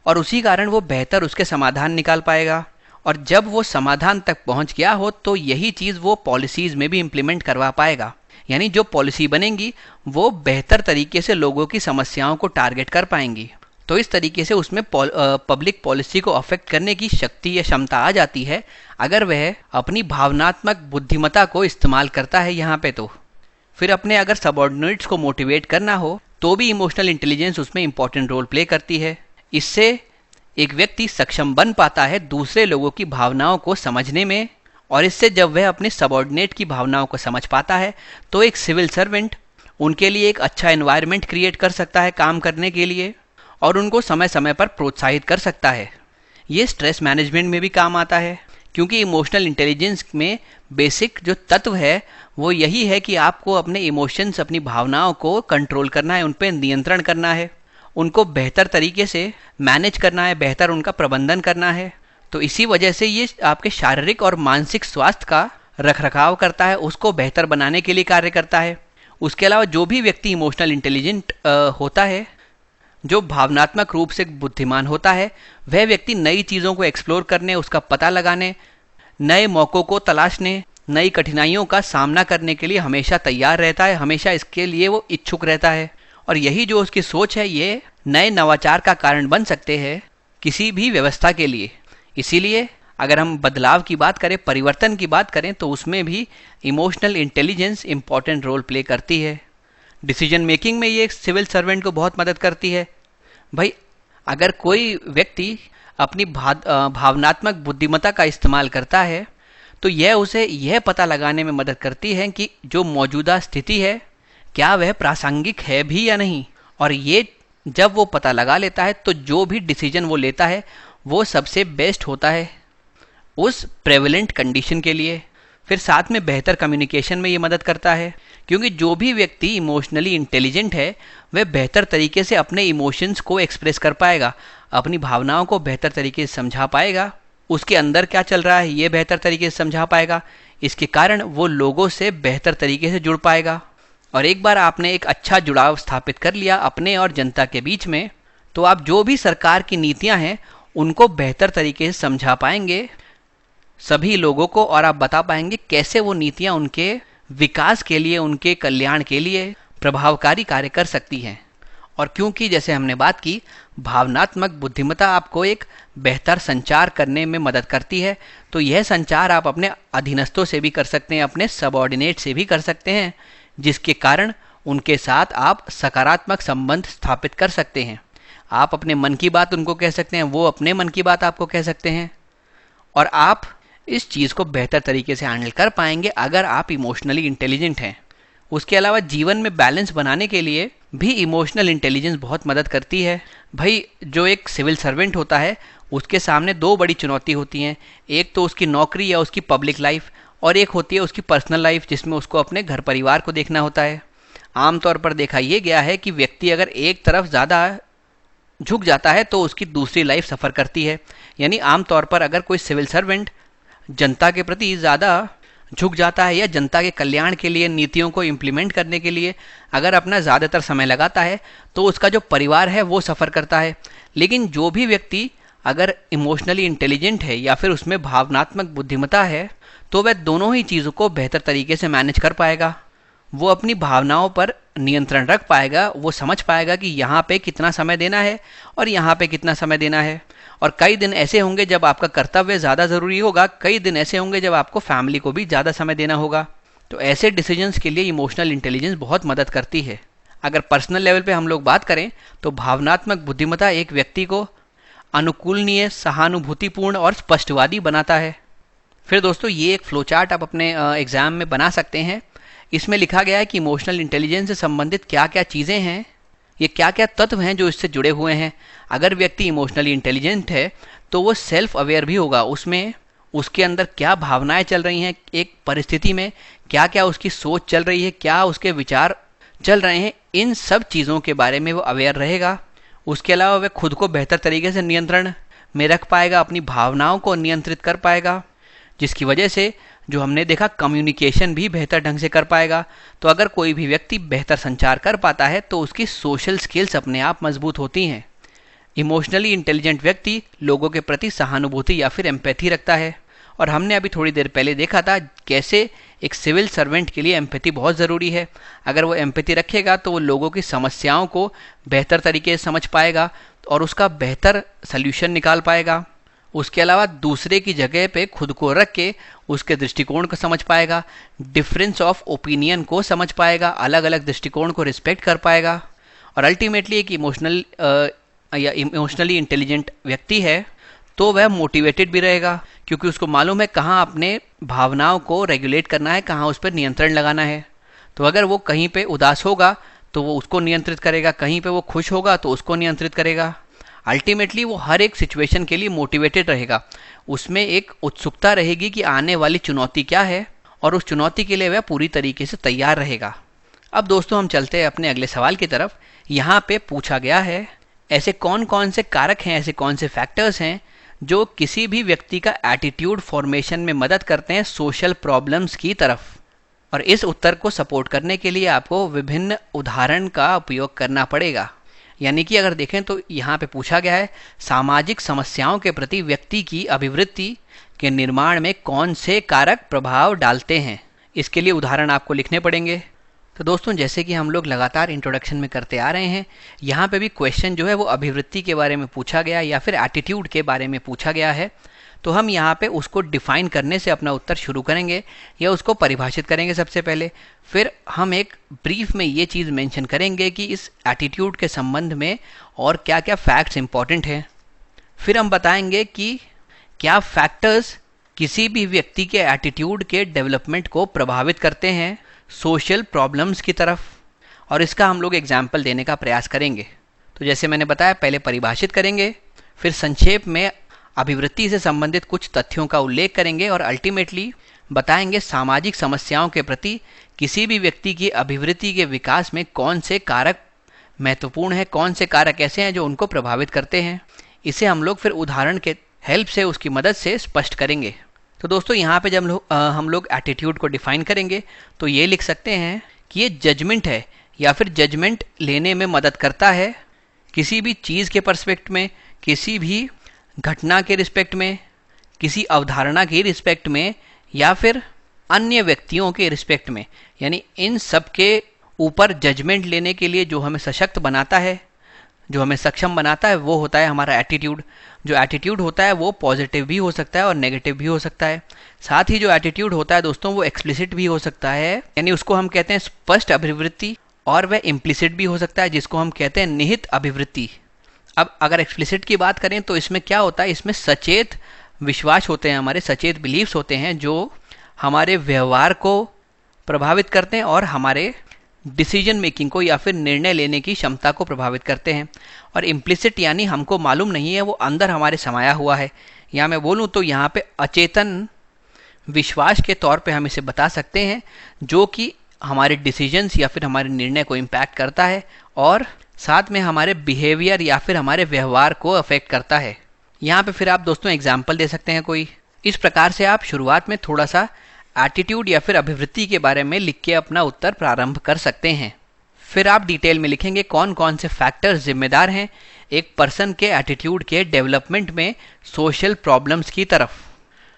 Speaker 2: और उसी कारण वो बेहतर उसके समाधान निकाल पाएगा, और जब वो समाधान तक पहुंच गया हो तो यही चीज़ वो पॉलिसीज़ में भी इम्प्लीमेंट करवा पाएगा। यानी जो पॉलिसी बनेंगी वो बेहतर तरीके से लोगों की समस्याओं को टारगेट कर पाएंगी। तो इस तरीके से उसमें पब्लिक पॉलिसी को अफेक्ट करने की शक्ति या क्षमता आ जाती है अगर वह अपनी भावनात्मक बुद्धिमत्ता को इस्तेमाल करता है यहाँ पे। तो फिर अपने अगर सबऑर्डिनेट्स को मोटिवेट करना हो तो भी इमोशनल इंटेलिजेंस उसमें इंपॉर्टेंट रोल प्ले करती है। इससे एक व्यक्ति सक्षम बन पाता है दूसरे लोगों की भावनाओं को समझने में, और इससे जब वह अपने सबऑर्डिनेट की भावनाओं को समझ पाता है तो एक सिविल सर्वेंट उनके लिए एक अच्छा एनवायरनमेंट क्रिएट कर सकता है काम करने के लिए, और उनको समय समय पर प्रोत्साहित कर सकता है। ये स्ट्रेस मैनेजमेंट में भी काम आता है, क्योंकि इमोशनल इंटेलिजेंस में बेसिक जो तत्व है वो यही है कि आपको अपने इमोशंस, अपनी भावनाओं को कंट्रोल करना है, उन पर नियंत्रण करना है, उनको बेहतर तरीके से मैनेज करना है, बेहतर उनका प्रबंधन करना है। तो इसी वजह से ये आपके शारीरिक और मानसिक स्वास्थ्य का रखरखाव करता है, उसको बेहतर बनाने के लिए कार्य करता है। उसके अलावा जो भी व्यक्ति इमोशनल इंटेलिजेंट होता है, जो भावनात्मक रूप से बुद्धिमान होता है, वह व्यक्ति नई चीज़ों को एक्सप्लोर करने, उसका पता लगाने, नए मौक़ों को तलाशने, नई कठिनाइयों का सामना करने के लिए हमेशा तैयार रहता है, हमेशा इसके लिए वो इच्छुक रहता है। और यही जो उसकी सोच है ये नए नवाचार का कारण बन सकते हैं किसी भी व्यवस्था के लिए। इसीलिए अगर हम बदलाव की बात करें, परिवर्तन की बात करें, तो उसमें भी emotional intelligence important role play करती है। डिसीजन मेकिंग में ये सिविल सर्वेंट को बहुत मदद करती है। भाई अगर कोई व्यक्ति अपनी भावनात्मक बुद्धिमत्ता का इस्तेमाल करता है तो यह उसे यह पता लगाने में मदद करती है कि जो मौजूदा स्थिति है क्या वह प्रासंगिक है भी या नहीं, और ये जब वो पता लगा लेता है तो जो भी डिसीजन वो लेता है वो सबसे बेस्ट होता है उस प्रेवलेंट कंडीशन के लिए। फिर साथ में बेहतर कम्युनिकेशन में ये मदद करता है, क्योंकि जो भी व्यक्ति इमोशनली इंटेलिजेंट है वह बेहतर तरीके से अपने इमोशंस को एक्सप्रेस कर पाएगा, अपनी भावनाओं को बेहतर तरीके से समझा पाएगा, उसके अंदर क्या चल रहा है ये बेहतर तरीके से समझा पाएगा। इसके कारण वो लोगों से बेहतर तरीके से जुड़ पाएगा, और एक बार आपने एक अच्छा जुड़ाव स्थापित कर लिया अपने और जनता के बीच में, तो आप जो भी सरकार की नीतियां हैं उनको बेहतर तरीके से समझा पाएंगे सभी लोगों को, और आप बता पाएंगे कैसे वो नीतियां उनके विकास के लिए, उनके कल्याण के लिए प्रभावकारी कार्य कर सकती हैं। और क्योंकि जैसे हमने बात की, भावनात्मक बुद्धिमत्ता आपको एक बेहतर संचार करने में मदद करती है, तो यह संचार आप अपने अधीनस्थों से भी कर सकते हैं, अपने सबऑर्डिनेट से भी कर सकते हैं, जिसके कारण उनके साथ आप सकारात्मक संबंध स्थापित कर सकते हैं। आप अपने मन की बात उनको कह सकते हैं, वो अपने मन की बात आपको कह सकते हैं, और आप इस चीज़ को बेहतर तरीके से हैंडल कर पाएंगे अगर आप इमोशनली इंटेलिजेंट हैं। उसके अलावा जीवन में बैलेंस बनाने के लिए भी इमोशनल इंटेलिजेंस बहुत मदद करती है। भाई, जो एक सिविल सर्वेंट होता है उसके सामने दो बड़ी चुनौती होती हैं। एक तो उसकी नौकरी या उसकी पब्लिक लाइफ, और एक होती है उसकी पर्सनल लाइफ, जिसमें उसको अपने घर परिवार को देखना होता है। आमतौर पर देखा यह गया है कि व्यक्ति अगर एक तरफ ज़्यादा झुक जाता है तो उसकी दूसरी लाइफ सफ़र करती है। यानी आमतौर पर अगर कोई सिविल सर्वेंट जनता के प्रति ज़्यादा झुक जाता है या जनता के कल्याण के लिए, नीतियों को इम्प्लीमेंट करने के लिए अगर अपना ज़्यादातर समय लगाता है, तो उसका जो परिवार है वो सफ़र करता है। लेकिन जो भी व्यक्ति अगर इमोशनली इंटेलिजेंट है या फिर उसमें भावनात्मक बुद्धिमत्ता है, तो वह दोनों ही चीज़ों को बेहतर तरीके से मैनेज कर पाएगा। वो अपनी भावनाओं पर नियंत्रण रख पाएगा, वो समझ पाएगा कि यहाँ पे कितना समय देना है और यहाँ पे कितना समय देना है। और कई दिन ऐसे होंगे जब आपका कर्तव्य ज़्यादा ज़रूरी होगा, कई दिन ऐसे होंगे जब आपको फैमिली को भी ज़्यादा समय देना होगा। तो ऐसे डिसीजंस के लिए इमोशनल इंटेलिजेंस बहुत मदद करती है। अगर पर्सनल लेवल पे हम लोग बात करें तो भावनात्मक बुद्धिमत्ता एक व्यक्ति को अनुकूलनीय, सहानुभूतिपूर्ण और स्पष्टवादी बनाता है। फिर दोस्तों, ये एक फ्लो चार्ट आप अपने एग्ज़ाम में बना सकते हैं। इसमें लिखा गया है कि इमोशनल इंटेलिजेंस से संबंधित क्या क्या चीज़ें हैं, ये क्या क्या तत्व हैं जो इससे जुड़े हुए हैं। अगर व्यक्ति इमोशनली इंटेलिजेंट है तो वो सेल्फ अवेयर भी होगा, उसमें उसके अंदर क्या भावनाएं चल रही हैं, एक परिस्थिति में क्या क्या उसकी सोच चल रही है, क्या उसके विचार चल रहे हैं, इन सब चीज़ों के बारे में वो अवेयर रहेगा। उसके अलावा वह खुद को बेहतर तरीके से नियंत्रण में रख पाएगा, अपनी भावनाओं को नियंत्रित कर पाएगा, जिसकी वजह से जो हमने देखा कम्युनिकेशन भी बेहतर ढंग से कर पाएगा। तो अगर कोई भी व्यक्ति बेहतर संचार कर पाता है तो उसकी सोशल स्किल्स अपने आप मजबूत होती हैं। इमोशनली इंटेलिजेंट व्यक्ति लोगों के प्रति सहानुभूति या फिर एम्पैथी रखता है। और हमने अभी थोड़ी देर पहले देखा था कैसे एक सिविल सर्वेंट के लिए एम्पैथी बहुत ज़रूरी है। अगर वो एम्पैथी रखेगा तो वो लोगों की समस्याओं को बेहतर तरीके से समझ पाएगा और उसका बेहतर सल्यूशन निकाल पाएगा। उसके अलावा दूसरे की जगह पे खुद को रख के उसके दृष्टिकोण को समझ पाएगा, डिफरेंस ऑफ ओपिनियन को समझ पाएगा, अलग अलग दृष्टिकोण को रिस्पेक्ट कर पाएगा। और अल्टीमेटली एक इमोशनली इंटेलिजेंट व्यक्ति है तो वह मोटिवेटेड भी रहेगा, क्योंकि उसको मालूम है कहाँ अपने भावनाओं को रेगुलेट करना है, कहाँ उस पर नियंत्रण लगाना है। तो अगर वो कहीं पे उदास होगा तो वो उसको नियंत्रित करेगा, कहीं पे वो खुश होगा तो उसको नियंत्रित करेगा। अल्टीमेटली वो हर एक सिचुएशन के लिए मोटिवेटेड रहेगा, उसमें एक उत्सुकता रहेगी कि आने वाली चुनौती क्या है और उस चुनौती के लिए वह पूरी तरीके से तैयार रहेगा। अब दोस्तों, हम चलते हैं अपने अगले सवाल की तरफ। यहाँ पे पूछा गया है, ऐसे कौन कौन से कारक हैं, ऐसे कौन से फैक्टर्स हैं जो किसी भी व्यक्ति का एटीट्यूड फॉर्मेशन में मदद करते हैं सोशल प्रॉब्लम्स की तरफ। और इस उत्तर को सपोर्ट करने के लिए आपको विभिन्न उदाहरण का उपयोग करना पड़ेगा। यानी कि अगर देखें तो यहाँ पे पूछा गया है सामाजिक समस्याओं के प्रति व्यक्ति की अभिवृत्ति के निर्माण में कौन से कारक प्रभाव डालते हैं। इसके लिए उदाहरण आपको लिखने पड़ेंगे। तो दोस्तों, जैसे कि हम लोग लगातार इंट्रोडक्शन में करते आ रहे हैं, यहाँ पे भी क्वेश्चन जो है वो अभिवृत्ति के बारे में पूछा गया या फिर एटीट्यूड के बारे में पूछा गया है। तो हम यहाँ पे उसको डिफाइन करने से अपना उत्तर शुरू करेंगे या उसको परिभाषित करेंगे सबसे पहले। फिर हम एक ब्रीफ में ये चीज़ मेंशन करेंगे कि इस एटीट्यूड के संबंध में और क्या क्या फैक्ट्स इंपॉर्टेंट हैं। फिर हम बताएंगे कि क्या फैक्टर्स किसी भी व्यक्ति के एटीट्यूड के डेवलपमेंट को प्रभावित करते हैं सोशल प्रॉब्लम्स की तरफ, और इसका हम लोग एग्जाम्पल देने का प्रयास करेंगे। तो जैसे मैंने बताया, पहले परिभाषित करेंगे, फिर संक्षेप में अभिवृत्ति से संबंधित कुछ तथ्यों का उल्लेख करेंगे और अल्टीमेटली बताएंगे सामाजिक समस्याओं के प्रति किसी भी व्यक्ति की अभिवृत्ति के विकास में कौन से कारक महत्वपूर्ण हैं, कौन से कारक ऐसे हैं जो उनको प्रभावित करते हैं। इसे हम लोग फिर उदाहरण के हेल्प से, उसकी मदद से स्पष्ट करेंगे। तो दोस्तों, यहाँ पे जब हम लोग एटीट्यूड को डिफाइन करेंगे तो ये लिख सकते हैं कि ये जजमेंट है या फिर जजमेंट लेने में मदद करता है किसी भी चीज़ के पर्सपेक्ट में, किसी भी घटना के रिस्पेक्ट में, किसी अवधारणा की रिस्पेक्ट में, या फिर अन्य व्यक्तियों के रिस्पेक्ट में, यानी इन सब के ऊपर जजमेंट लेने के लिए जो हमें सशक्त बनाता है, जो हमें सक्षम बनाता है, वो होता है हमारा एटीट्यूड। जो एटीट्यूड होता है वो पॉजिटिव भी हो सकता है और नेगेटिव भी हो सकता है। साथ ही जो एटीट्यूड होता है दोस्तों वो एक्सप्लिसिट भी हो सकता है, यानी उसको हम कहते हैं स्पष्ट अभिवृत्ति, और वह इम्प्लिसिट भी हो सकता है जिसको हम कहते हैं निहित अभिवृत्ति। अब अगर एक्सप्लिसिट की बात करें तो इसमें क्या होता है, इसमें सचेत विश्वास होते हैं, हमारे सचेत बिलीव्स होते हैं जो हमारे व्यवहार को प्रभावित करते हैं और हमारे डिसीजन मेकिंग को या फिर निर्णय लेने की क्षमता को प्रभावित करते हैं। और इम्प्लिसिट यानी हमको मालूम नहीं है, वो अंदर हमारे समाया हुआ है, या मैं बोलूँ तो यहाँ पे अचेतन विश्वास के तौर पे हम इसे बता सकते हैं, जो कि हमारे डिसीजंस या फिर हमारे निर्णय को इम्पैक्ट करता है और साथ में हमारे बिहेवियर या फिर हमारे व्यवहार को अफेक्ट करता है। यहाँ पे फिर आप दोस्तों एग्जाम्पल दे सकते हैं कोई। इस प्रकार से आप शुरुआत में थोड़ा सा एटीट्यूड या फिर अभिवृत्ति के बारे में लिख के अपना उत्तर प्रारंभ कर सकते हैं। फिर आप डिटेल में लिखेंगे कौन कौन से फैक्टर्स जिम्मेदार हैं एक पर्सन के एटीट्यूड के डेवलपमेंट में सोशल प्रॉब्लम्स की तरफ।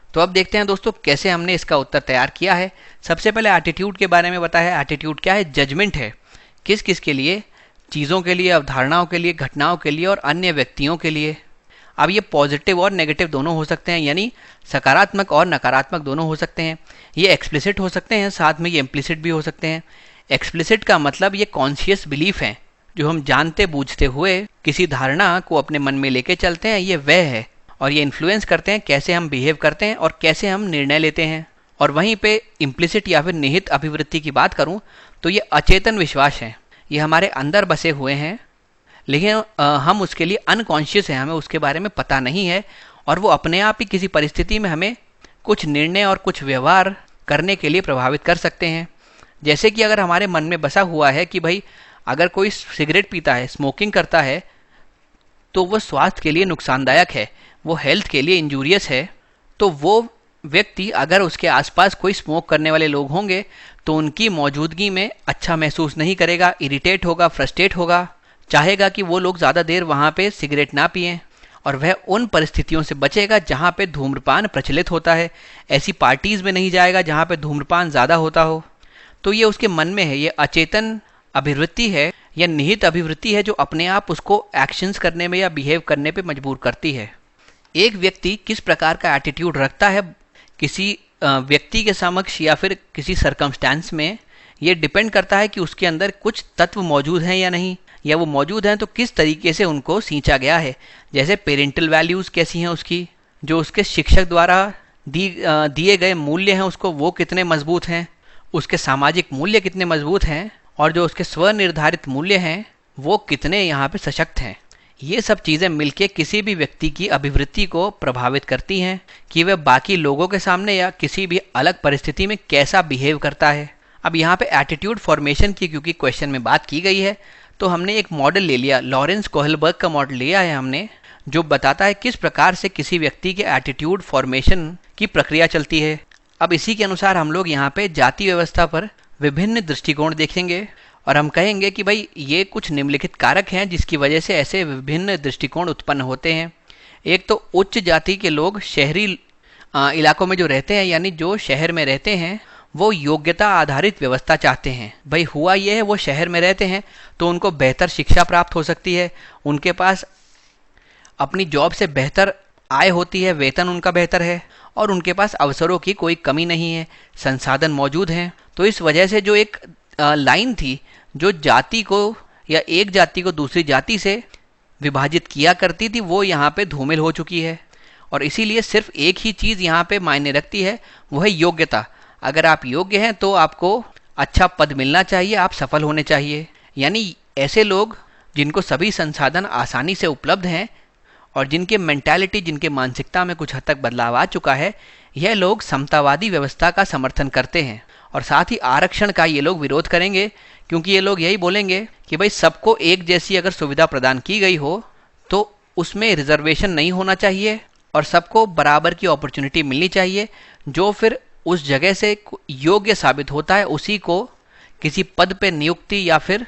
Speaker 2: तो अब देखते हैं दोस्तों कैसे हमने इसका उत्तर तैयार किया है। सबसे पहले एटीट्यूड के बारे में बताया। एटीट्यूड क्या है? जजमेंट है। किस किस के लिए? चीज़ों के लिए, अवधारणाओं के लिए, घटनाओं के लिए और अन्य व्यक्तियों के लिए। अब ये पॉजिटिव और नेगेटिव दोनों हो सकते हैं, यानी सकारात्मक और नकारात्मक दोनों हो सकते हैं। ये एक्सप्लिसिट हो सकते हैं, साथ में ये इम्प्लिसिट भी हो सकते हैं। एक्सप्लिसिट का मतलब ये कॉन्शियस बिलीफ है, जो हम जानते बूझते हुए किसी धारणा को अपने मन में लेके चलते हैं, ये वह है और ये इन्फ्लुएंस करते हैं कैसे हम बिहेव करते हैं और कैसे हम निर्णय लेते हैं। और वहीं पे इम्प्लिसिट या फिर निहित अभिवृत्ति की बात करूं तो ये अचेतन विश्वास है, ये हमारे अंदर बसे हुए हैं, लेकिन हम उसके लिए अनकॉन्शियस हैं, हमें उसके बारे में पता नहीं है और वो अपने आप ही किसी परिस्थिति में हमें कुछ निर्णय और कुछ व्यवहार करने के लिए प्रभावित कर सकते हैं। जैसे कि अगर हमारे मन में बसा हुआ है कि भाई अगर कोई सिगरेट पीता है, स्मोकिंग करता है, तो वो स्वास्थ्य के लिए नुकसानदायक है, वो हेल्थ के लिए इंजूरियस है, तो वो व्यक्ति अगर उसके आसपास कोई स्मोक करने वाले लोग होंगे तो उनकी मौजूदगी में अच्छा महसूस नहीं करेगा, इरिटेट होगा, फ्रस्ट्रेट होगा, चाहेगा कि वो लोग ज़्यादा देर वहाँ पे सिगरेट ना पिएं और वह उन परिस्थितियों से बचेगा जहाँ पे धूम्रपान प्रचलित होता है। ऐसी पार्टीज़ में नहीं जाएगा जहाँ पे धूम्रपान ज़्यादा होता हो। तो ये उसके मन में है, ये अचेतन अभिवृत्ति है या निहित अभिवृत्ति है जो अपने आप उसको एक्शंस करने में या बिहेव करने पे मजबूर करती है। एक व्यक्ति किस प्रकार का एटीट्यूड रखता है किसी व्यक्ति के समक्ष या फिर किसी सर्कमस्टेंस में, ये डिपेंड करता है कि उसके अंदर कुछ तत्व मौजूद हैं या नहीं, या वो मौजूद हैं तो किस तरीके से उनको सींचा गया है। जैसे पेरेंटल वैल्यूज़ कैसी हैं उसकी, जो उसके शिक्षक द्वारा दिए गए मूल्य हैं उसको वो कितने मजबूत हैं, उसके सामाजिक मूल्य कितने मजबूत हैं और जो उसके स्वनिर्धारित मूल्य हैं वो कितने यहाँ पे सशक्त हैं। ये सब चीज़ें मिलके किसी भी व्यक्ति की अभिवृत्ति को प्रभावित करती हैं कि वह बाकी लोगों के सामने या किसी भी अलग परिस्थिति में कैसा बिहेव करता है। अब यहाँ पे एटीट्यूड फॉर्मेशन की क्योंकि क्वेश्चन में बात की गई है तो हमने एक मॉडल ले लिया, लॉरेंस कोहलबर्ग का मॉडल लिया है हमने, जो बताता है किस प्रकार से किसी व्यक्ति के एटीट्यूड फॉर्मेशन की प्रक्रिया चलती है। अब इसी के अनुसार हम लोग यहाँ पे जाति व्यवस्था पर विभिन्न दृष्टिकोण देखेंगे और हम कहेंगे कि भाई ये कुछ निम्नलिखित कारक हैं जिसकी वजह से ऐसे विभिन्न दृष्टिकोण उत्पन्न होते हैं। एक तो उच्च जाति के लोग शहरी इलाकों में जो रहते हैं, यानी जो शहर में रहते हैं, वो योग्यता आधारित व्यवस्था चाहते हैं। भाई हुआ ये है वो शहर में रहते हैं तो उनको बेहतर शिक्षा प्राप्त हो सकती है, उनके पास अपनी जॉब से बेहतर आय होती है, वेतन उनका बेहतर है और उनके पास अवसरों की कोई कमी नहीं है, संसाधन मौजूद हैं। तो इस वजह से जो एक लाइन थी जो जाति को या एक जाति को दूसरी जाति से विभाजित किया करती थी वो यहाँ पे धूमिल हो चुकी है और इसीलिए सिर्फ एक ही चीज़ यहाँ पे मायने रखती है, वो है योग्यता। अगर आप योग्य हैं तो आपको अच्छा पद मिलना चाहिए, आप सफल होने चाहिए। यानी ऐसे लोग जिनको सभी संसाधन आसानी से उपलब्ध हैं और जिनके मेंटालिटी, जिनके मानसिकता में कुछ हद तक बदलाव आ चुका है, यह लोग समतावादी व्यवस्था का समर्थन करते हैं और साथ ही आरक्षण का ये लोग विरोध करेंगे, क्योंकि ये लोग यही बोलेंगे कि भाई सबको एक जैसी अगर सुविधा प्रदान की गई हो तो उसमें रिजर्वेशन नहीं होना चाहिए और सबको बराबर की अपॉर्चुनिटी मिलनी चाहिए। जो फिर उस जगह से योग्य साबित होता है उसी को किसी पद पे नियुक्ति या फिर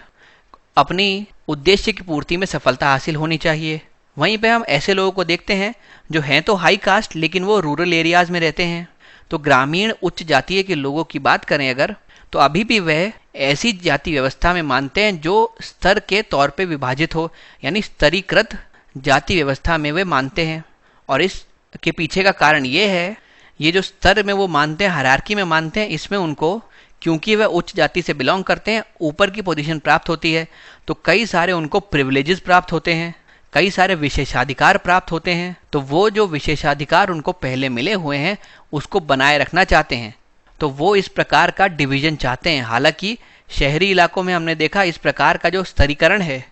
Speaker 2: अपनी उद्देश्य की पूर्ति में सफलता हासिल होनी चाहिए। वहीं पे हम ऐसे लोगों को देखते हैं जो हैं तो हाई कास्ट लेकिन वो रूरल एरियाज़ में रहते हैं, तो ग्रामीण उच्च जातीय के लोगों की बात करें अगर, तो अभी भी वह ऐसी जाति व्यवस्था में मानते हैं जो स्तर के तौर पे विभाजित हो, यानी स्तरीकृत जाति व्यवस्था में वे मानते हैं। और इसके पीछे का कारण ये है, ये जो स्तर में वो मानते हैं, हायरार्की में मानते हैं, इसमें उनको क्योंकि वह उच्च जाति से बिलोंग करते हैं, ऊपर की पोजीशन प्राप्त होती है, तो कई सारे उनको प्रिविलेजेस प्राप्त होते हैं, कई सारे विशेषाधिकार प्राप्त होते हैं। तो वो जो विशेषाधिकार उनको पहले मिले हुए हैं उसको बनाए रखना चाहते हैं, तो वो इस प्रकार का डिवीजन चाहते हैं। हालांकि शहरी इलाकों में हमने देखा इस प्रकार का जो स्तरीकरण है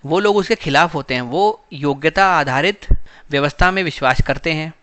Speaker 2: वो लोग उसके खिलाफ होते हैं, वो योग्यता आधारित व्यवस्था में विश्वास करते हैं।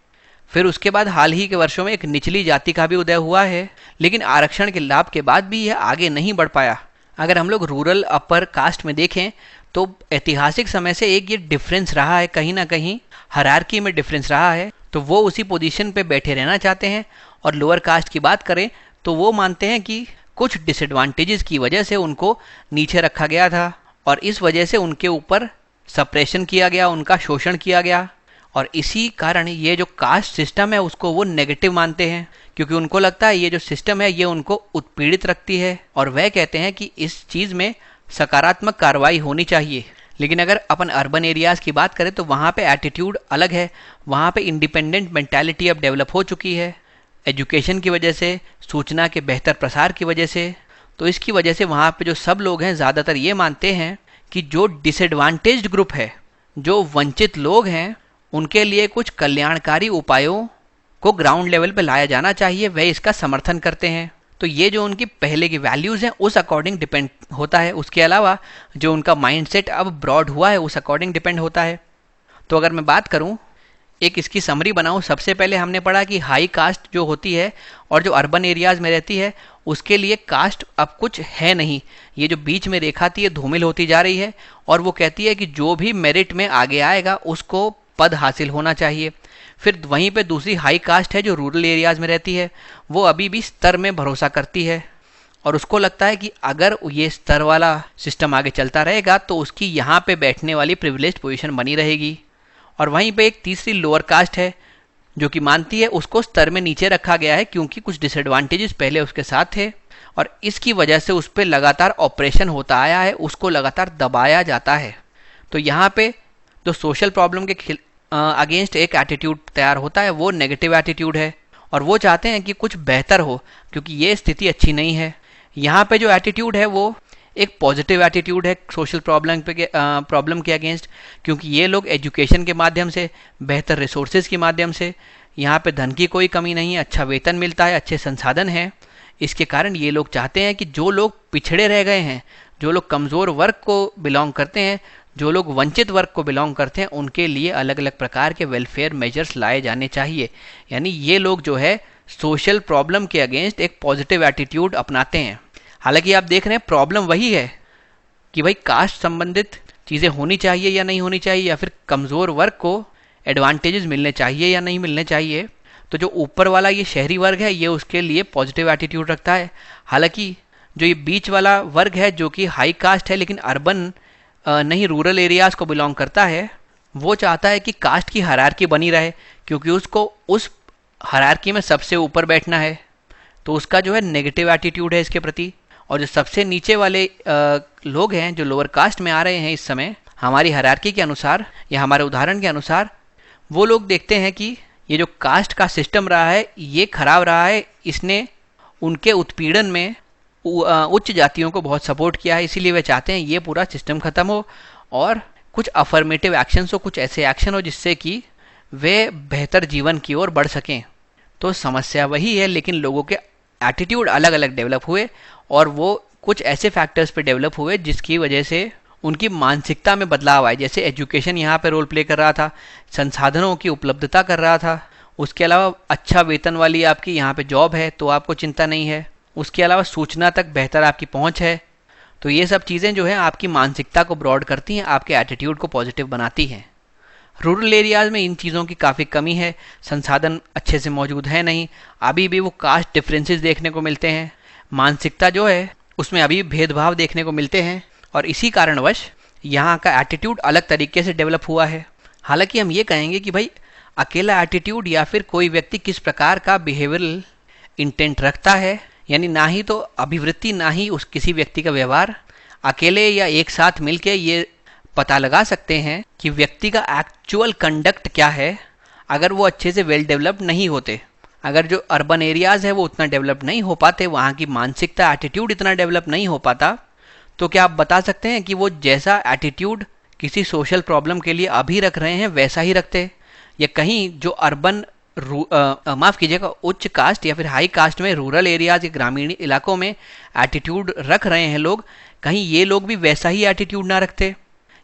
Speaker 2: फिर उसके बाद हाल ही के वर्षों में एक निचली जाति का भी उदय हुआ है, लेकिन आरक्षण के लाभ के बाद भी यह आगे नहीं बढ़ पाया। अगर हम लोग रूरल अपर कास्ट में देखें तो ऐतिहासिक समय से एक ये डिफरेंस रहा है, कहीं ना कहीं हायरार्की में डिफरेंस रहा है, तो वो उसी पोजीशन पे बैठे रहना चाहते हैं। और लोअर कास्ट की बात करें तो वो मानते हैं कि कुछ डिसएडवांटेजेस की वजह से उनको नीचे रखा गया था और इस वजह से उनके ऊपर सप्रेशन किया गया, उनका शोषण किया गया। और इसी कारण ये जो कास्ट सिस्टम है उसको वो नेगेटिव मानते हैं, क्योंकि उनको लगता है ये जो सिस्टम है ये उनको उत्पीड़ित रखती है और वह कहते हैं कि इस चीज़ में सकारात्मक कार्रवाई होनी चाहिए। लेकिन अगर अपन अर्बन एरियाज़ की बात करें तो वहाँ पे एटीट्यूड अलग है, वहाँ पे इंडिपेंडेंट मेंटालिटी अब डेवलप हो चुकी है एजुकेशन की वजह से, सूचना के बेहतर प्रसार की वजह से। तो इसकी वजह से वहाँ पे जो सब लोग हैं ज़्यादातर ये मानते हैं कि जो डिसएडवांटेज्ड ग्रुप है, जो वंचित लोग हैं, उनके लिए कुछ कल्याणकारी उपायों को ग्राउंड लेवल पे लाया जाना चाहिए, वह इसका समर्थन करते हैं। तो ये जो उनकी पहले की वैल्यूज़ हैं उस अकॉर्डिंग डिपेंड होता है। उसके अलावा जो उनका माइंडसेट अब ब्रॉड हुआ है उस अकॉर्डिंग डिपेंड होता है। तो अगर मैं बात करूं, एक इसकी समरी बनाऊं, सबसे पहले हमने पढ़ा कि हाई कास्ट जो होती है और जो अर्बन एरियाज़ में रहती है उसके लिए कास्ट अब कुछ है नहीं। ये जो बीच में रेखा थी ये धूमिल होती जा रही है और वो कहती है कि जो भी मेरिट में आगे आएगा उसको पद हासिल होना चाहिए। फिर वहीं पे दूसरी हाई कास्ट है जो रूरल एरियाज़ में रहती है, वो अभी भी स्तर में भरोसा करती है और उसको लगता है कि अगर ये स्तर वाला सिस्टम आगे चलता रहेगा तो उसकी यहाँ पे बैठने वाली प्रिविलेज्ड पोजीशन बनी रहेगी। और वहीं पे एक तीसरी लोअर कास्ट है जो कि मानती है उसको स्तर में नीचे रखा गया है क्योंकि कुछ डिसएडवांटेजेस पहले उसके साथ थे और इसकी वजह से उस पर लगातार ऑपरेशन होता आया है, उसको लगातार दबाया जाता है। तो यहाँ पे जो सोशल प्रॉब्लम के अगेंस्ट एक एटीट्यूड तैयार होता है वो नेगेटिव एटीट्यूड है और वो चाहते हैं कि कुछ बेहतर हो क्योंकि ये स्थिति अच्छी नहीं है। यहाँ पे जो एटीट्यूड है वो एक पॉजिटिव एटीट्यूड है सोशल प्रॉब्लम के अगेंस्ट, क्योंकि ये लोग एजुकेशन के माध्यम से, बेहतर रिसोर्सेज के माध्यम से, यहाँ पे धन की कोई कमी नहीं है, अच्छा वेतन मिलता है, अच्छे संसाधन हैं, इसके कारण ये लोग चाहते हैं कि जो लोग पिछड़े रह गए हैं, जो लोग कमज़ोर वर्ग को बिलोंग करते हैं, जो लोग वंचित वर्ग को बिलोंग करते हैं, उनके लिए अलग अलग प्रकार के वेलफेयर मेजर्स लाए जाने चाहिए। यानी ये लोग जो है सोशल प्रॉब्लम के अगेंस्ट एक पॉजिटिव एटीट्यूड अपनाते हैं। हालांकि आप देख रहे हैं प्रॉब्लम वही है कि भाई कास्ट संबंधित चीज़ें होनी चाहिए या नहीं होनी चाहिए, या फिर कमज़ोर वर्ग को एडवांटेजेस मिलने चाहिए या नहीं मिलने चाहिए। तो जो ऊपर वाला ये शहरी वर्ग है ये उसके लिए पॉजिटिव एटीट्यूड रखता है, हालांकि जो ये बीच वाला वर्ग है जो कि हाई कास्ट है लेकिन अर्बन नहीं रूरल एरियाज़ को बिलोंग करता है, वो चाहता है कि कास्ट की हायरार्की बनी रहे क्योंकि उसको उस हायरार्की में सबसे ऊपर बैठना है। तो उसका जो है नेगेटिव एटीट्यूड है इसके प्रति। और जो सबसे नीचे वाले लोग हैं जो लोअर कास्ट में आ रहे हैं इस समय हमारी हायरार्की के अनुसार या हमारे उदाहरण के अनुसार, वो लोग देखते हैं कि ये जो कास्ट का सिस्टम रहा है ये खराब रहा है, इसने उनके उत्पीड़न में उच्च जातियों को बहुत सपोर्ट किया है, इसीलिए वे चाहते हैं ये पूरा सिस्टम ख़त्म हो और कुछ अफर्मेटिव एक्शंस हो, कुछ ऐसे एक्शन हो जिससे कि वे बेहतर जीवन की ओर बढ़ सकें। तो समस्या वही है, लेकिन लोगों के एटीट्यूड अलग अलग डेवलप हुए और वो कुछ ऐसे फैक्टर्स पे डेवलप हुए जिसकी वजह से उनकी मानसिकता में बदलाव आए। जैसे एजुकेशन यहाँ पे रोल प्ले कर रहा था, संसाधनों की उपलब्धता कर रहा था, उसके अलावा अच्छा वेतन वाली आपकी यहाँ पे जॉब है तो आपको चिंता नहीं है, उसके अलावा सूचना तक बेहतर आपकी पहुँच है। तो ये सब चीज़ें जो है आपकी मानसिकता को ब्रॉड करती हैं, आपके एटीट्यूड को पॉजिटिव बनाती हैं। रूरल एरियाज़ में इन चीज़ों की काफ़ी कमी है, संसाधन अच्छे से मौजूद है नहीं, अभी भी वो कास्ट डिफरेंसेस देखने को मिलते हैं, मानसिकता जो है उसमें अभी भेदभाव देखने को मिलते हैं और इसी कारणवश यहाँ का एटीट्यूड अलग तरीके से डेवलप हुआ है। हालांकि हम ये कहेंगे कि भाई अकेला एटीट्यूड या फिर कोई व्यक्ति किस प्रकार का बिहेवियरल इंटेंट रखता है, यानी ना ही तो अभिवृत्ति ना ही उस किसी व्यक्ति का व्यवहार। अकेले या एक साथ मिलके ये पता लगा सकते हैं कि व्यक्ति का एक्चुअल कंडक्ट क्या है अगर वो अच्छे से वेल डेवलप्ड नहीं होते। अगर जो अर्बन एरियाज़ है वो उतना डेवलप नहीं हो पाते, वहाँ की मानसिकता एटीट्यूड इतना डेवलप नहीं हो पाता, तो क्या आप बता सकते हैं कि वो जैसा एटीट्यूड किसी सोशल प्रॉब्लम के लिए अभी रख रहे हैं वैसा ही रखते? या कहीं जो अर्बन माफ़ कीजिएगा उच्च कास्ट या फिर हाई कास्ट में रूरल एरियाज या ग्रामीण इलाकों में एटीट्यूड रख रहे हैं लोग, कहीं ये लोग भी वैसा ही एटीट्यूड ना रखते?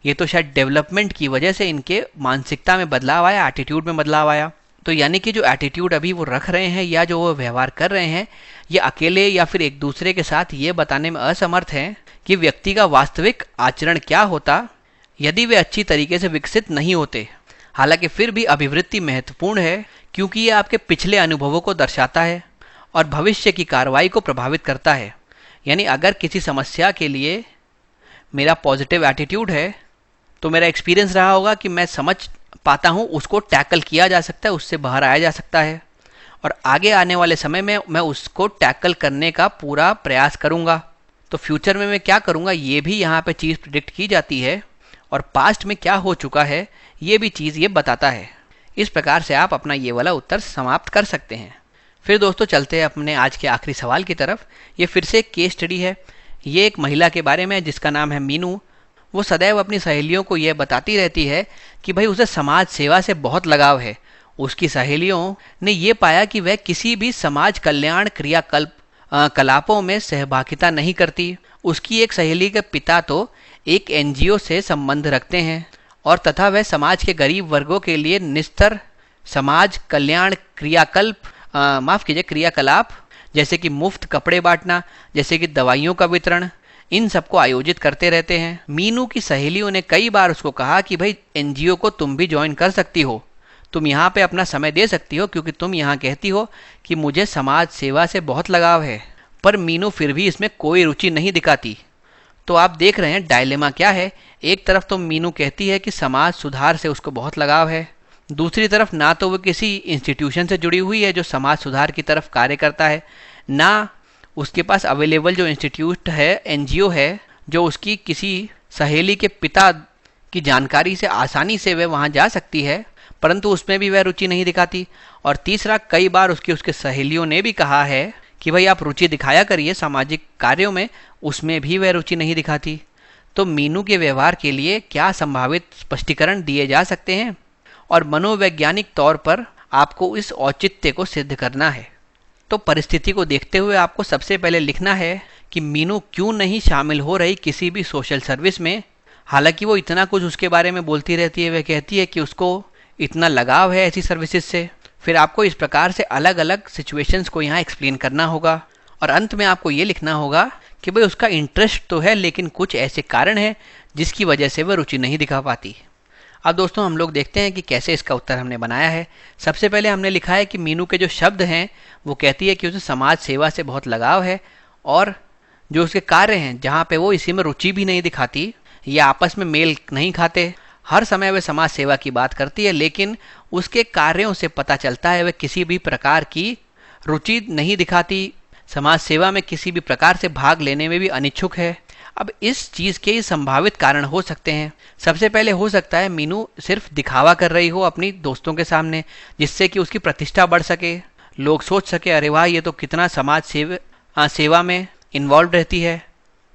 Speaker 2: ये तो शायद डेवलपमेंट की वजह से इनके मानसिकता में बदलाव आया, एटीट्यूड में बदलाव आया। तो यानी कि जो एटीट्यूड अभी वो रख रहे हैं या जो वो व्यवहार कर रहे हैं, ये अकेले या फिर एक दूसरे के साथ ये बताने में असमर्थ हैं कि व्यक्ति का वास्तविक आचरण क्या होता यदि वे अच्छी तरीके से विकसित नहीं होते। हालांकि फिर भी अभिवृत्ति महत्वपूर्ण है, क्योंकि ये आपके पिछले अनुभवों को दर्शाता है और भविष्य की कार्रवाई को प्रभावित करता है। यानी अगर किसी समस्या के लिए मेरा पॉजिटिव एटीट्यूड है तो मेरा एक्सपीरियंस रहा होगा कि मैं समझ पाता हूँ, उसको टैकल किया जा सकता है, उससे बाहर आया जा सकता है, और आगे आने वाले समय में मैं उसको टैकल करने का पूरा प्रयास करूँगा। तो फ्यूचर में मैं क्या करूँगा ये भी यहाँ पे चीज़ प्रिडिक्ट की जाती है, और पास्ट में क्या हो चुका है ये भी चीज़ ये बताता है। इस प्रकार से आप अपना ये वाला उत्तर समाप्त कर सकते हैं। फिर दोस्तों चलते हैं अपने आज के आखिरी सवाल की तरफ। ये फिर से एक केस स्टडी है। ये एक महिला के बारे में है जिसका नाम है मीनू। वो सदैव अपनी सहेलियों को ये बताती रहती है कि भाई उसे समाज सेवा से बहुत लगाव है। उसकी सहेलियों ने ये पाया कि वह किसी भी समाज कल्याण क्रियाकलापों में सहभागिता नहीं करती। उसकी एक सहेली के पिता तो एक एनजीओ से संबंध रखते हैं और तथा वह समाज के गरीब वर्गों के लिए निस्तर समाज कल्याण क्रियाकलाप जैसे कि मुफ्त कपड़े बांटना, जैसे कि दवाइयों का वितरण, इन सबको आयोजित करते रहते हैं। मीनू की सहेलियों ने कई बार उसको कहा कि भाई एनजीओ को तुम भी ज्वाइन कर सकती हो, तुम यहाँ पे अपना समय दे सकती हो, क्योंकि तुम यहाँ कहती हो कि मुझे समाज सेवा से बहुत लगाव है। पर मीनू फिर भी इसमें कोई रुचि नहीं दिखाती। तो आप देख रहे हैं डायलेमा क्या है। एक तरफ तो मीनू कहती है कि समाज सुधार से उसको बहुत लगाव है, दूसरी तरफ ना तो वो किसी इंस्टीट्यूशन से जुड़ी हुई है जो समाज सुधार की तरफ कार्य करता है, ना उसके पास अवेलेबल जो इंस्टीट्यूट है, एनजीओ है, जो उसकी किसी सहेली के पिता की जानकारी से आसानी से वह वहाँ जा सकती है, परंतु उसमें भी वह रुचि नहीं दिखाती। और तीसरा, कई बार उसके सहेलियों ने भी कहा है कि भाई आप रुचि दिखाया करिए सामाजिक कार्यों में, उसमें भी वह रुचि नहीं दिखाती। तो मीनू के व्यवहार के लिए क्या संभावित स्पष्टीकरण दिए जा सकते हैं, और मनोवैज्ञानिक तौर पर आपको इस औचित्य को सिद्ध करना है। तो परिस्थिति को देखते हुए आपको सबसे पहले लिखना है कि मीनू क्यों नहीं शामिल हो रही किसी भी सोशल सर्विस में। हालांकि वो इतना कुछ उसके बारे में बोलती रहती है, वह कहती है कि उसको इतना लगाव है ऐसी सर्विसेज से। फिर आपको इस प्रकार से अलग अलग सिचुएशंस को यहाँ एक्सप्लेन करना होगा, और अंत में आपको ये लिखना होगा कि भाई उसका इंटरेस्ट तो है, लेकिन कुछ ऐसे कारण हैं जिसकी वजह से वह रुचि नहीं दिखा पाती। अब दोस्तों हम लोग देखते हैं कि कैसे इसका उत्तर हमने बनाया है। सबसे पहले हमने लिखा है कि मीनू के जो शब्द हैं वो कहती है कि उसे समाज सेवा से बहुत लगाव है, और जो उसके कार्य हैं जहाँ पे वो इसी में रुचि भी नहीं दिखाती या आपस में मेल नहीं खाते। हर समय वह समाज सेवा की बात करती है, लेकिन उसके कार्यों से पता चलता है वह किसी भी प्रकार की रुचि नहीं दिखाती, समाज सेवा में किसी भी प्रकार से भाग लेने में भी अनिच्छुक है। अब इस चीज़ के संभावित कारण हो सकते हैं। सबसे पहले हो सकता है मीनू सिर्फ दिखावा कर रही हो अपनी दोस्तों के सामने, जिससे कि उसकी प्रतिष्ठा बढ़ सके, लोग सोच सके अरे वाह ये तो कितना समाज सेवा में इन्वॉल्व रहती है।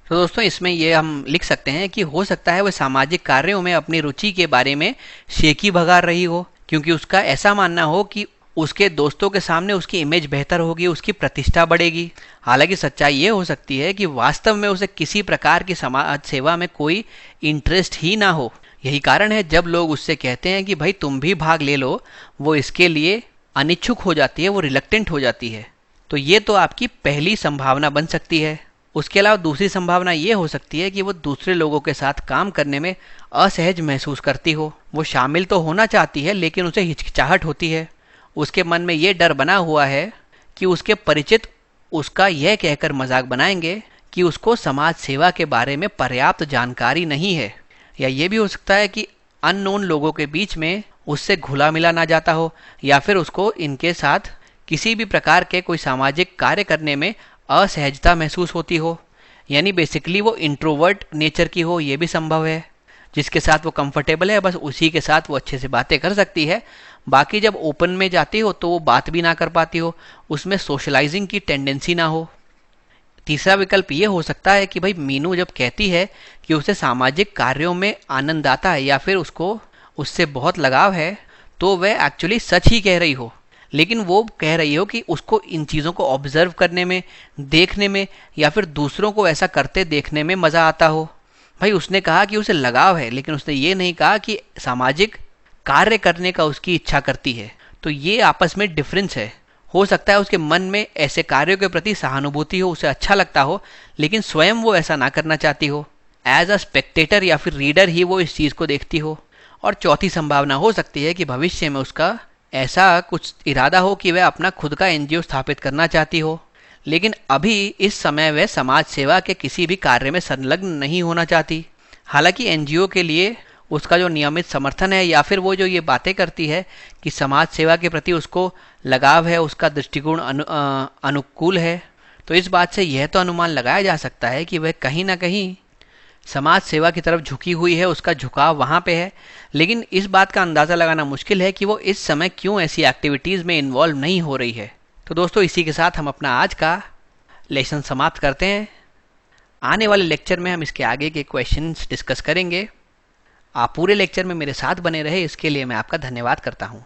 Speaker 2: तो दोस्तों इसमें ये हम लिख सकते हैं कि हो सकता है वह सामाजिक कार्यों में अपनी रुचि के बारे में शेखी भगा रही हो, क्योंकि उसका ऐसा मानना हो कि उसके दोस्तों के सामने उसकी इमेज बेहतर होगी, उसकी प्रतिष्ठा बढ़ेगी। हालांकि सच्चाई ये हो सकती है कि वास्तव में उसे किसी प्रकार की समाज सेवा में कोई इंटरेस्ट ही ना हो। यही कारण है जब लोग उससे कहते हैं कि भाई तुम भी भाग ले लो, वो इसके लिए अनिच्छुक हो जाती है, वो रिलक्टेंट हो जाती है। तो ये तो आपकी पहली संभावना बन सकती है। उसके अलावा दूसरी संभावना ये हो सकती है कि वो दूसरे लोगों के साथ काम करने में असहज महसूस करती हो। वो शामिल तो होना चाहती है, लेकिन उसे हिचकिचाहट होती है। उसके मन में ये डर बना हुआ है कि उसके परिचित उसका यह कहकर मजाक बनाएंगे कि उसको समाज सेवा के बारे में पर्याप्त जानकारी नहीं है। या ये भी हो सकता है कि अननोन लोगों के बीच में उससे घुला मिला ना जाता हो, या फिर उसको इनके साथ किसी भी प्रकार के कोई सामाजिक कार्य करने में असहजता महसूस होती हो, यानी बेसिकली वो इंट्रोवर्ट नेचर की हो, ये भी संभव है। जिसके साथ वो कंफर्टेबल है बस उसी के साथ वो अच्छे से बातें कर सकती है, बाकी जब ओपन में जाती हो तो वो बात भी ना कर पाती हो, उसमें सोशलाइजिंग की टेंडेंसी ना हो। तीसरा विकल्प ये हो सकता है कि भाई मीनू जब कहती है कि उसे सामाजिक कार्यों में आनंद आता है या फिर उसको उससे बहुत लगाव है, तो वह एक्चुअली सच ही कह रही हो, लेकिन वो कह रही हो कि उसको इन चीज़ों को ऑब्जर्व करने में, देखने में या फिर दूसरों को ऐसा करते देखने में मज़ा आता हो। भाई उसने कहा कि उसे लगाव है, लेकिन उसने ये नहीं कहा कि सामाजिक कार्य करने का उसकी इच्छा करती है। तो ये आपस में डिफरेंस है। हो सकता है उसके मन में ऐसे कार्यों के प्रति सहानुभूति हो, उसे अच्छा लगता हो, लेकिन स्वयं वो ऐसा ना करना चाहती हो। एज अ स्पेक्टेटर या फिर रीडर ही वो इस चीज़ को देखती हो। और चौथी संभावना हो सकती है कि भविष्य में उसका ऐसा कुछ इरादा हो कि वह अपना खुद का एनजीओ स्थापित करना चाहती हो, लेकिन अभी इस समय वह समाज सेवा के किसी भी कार्य में संलग्न नहीं होना चाहती। हालांकि एनजीओ के लिए उसका जो नियमित समर्थन है या फिर वो जो ये बातें करती है कि समाज सेवा के प्रति उसको लगाव है, उसका दृष्टिकोण अनुकूल है, तो इस बात से यह तो अनुमान लगाया जा सकता है कि वह कहीं ना कहीं समाज सेवा की तरफ झुकी हुई है, उसका झुकाव वहाँ पे है। लेकिन इस बात का अंदाज़ा लगाना मुश्किल है कि वो इस समय क्यों ऐसी एक्टिविटीज़ में इन्वॉल्व नहीं हो रही है। तो दोस्तों इसी के साथ हम अपना आज का लेसन समाप्त करते हैं। आने वाले लेक्चर में हम इसके आगे के क्वेश्चंस डिस्कस करेंगे। आप पूरे लेक्चर में मेरे साथ बने रहे, इसके लिए मैं आपका धन्यवाद करता हूँ।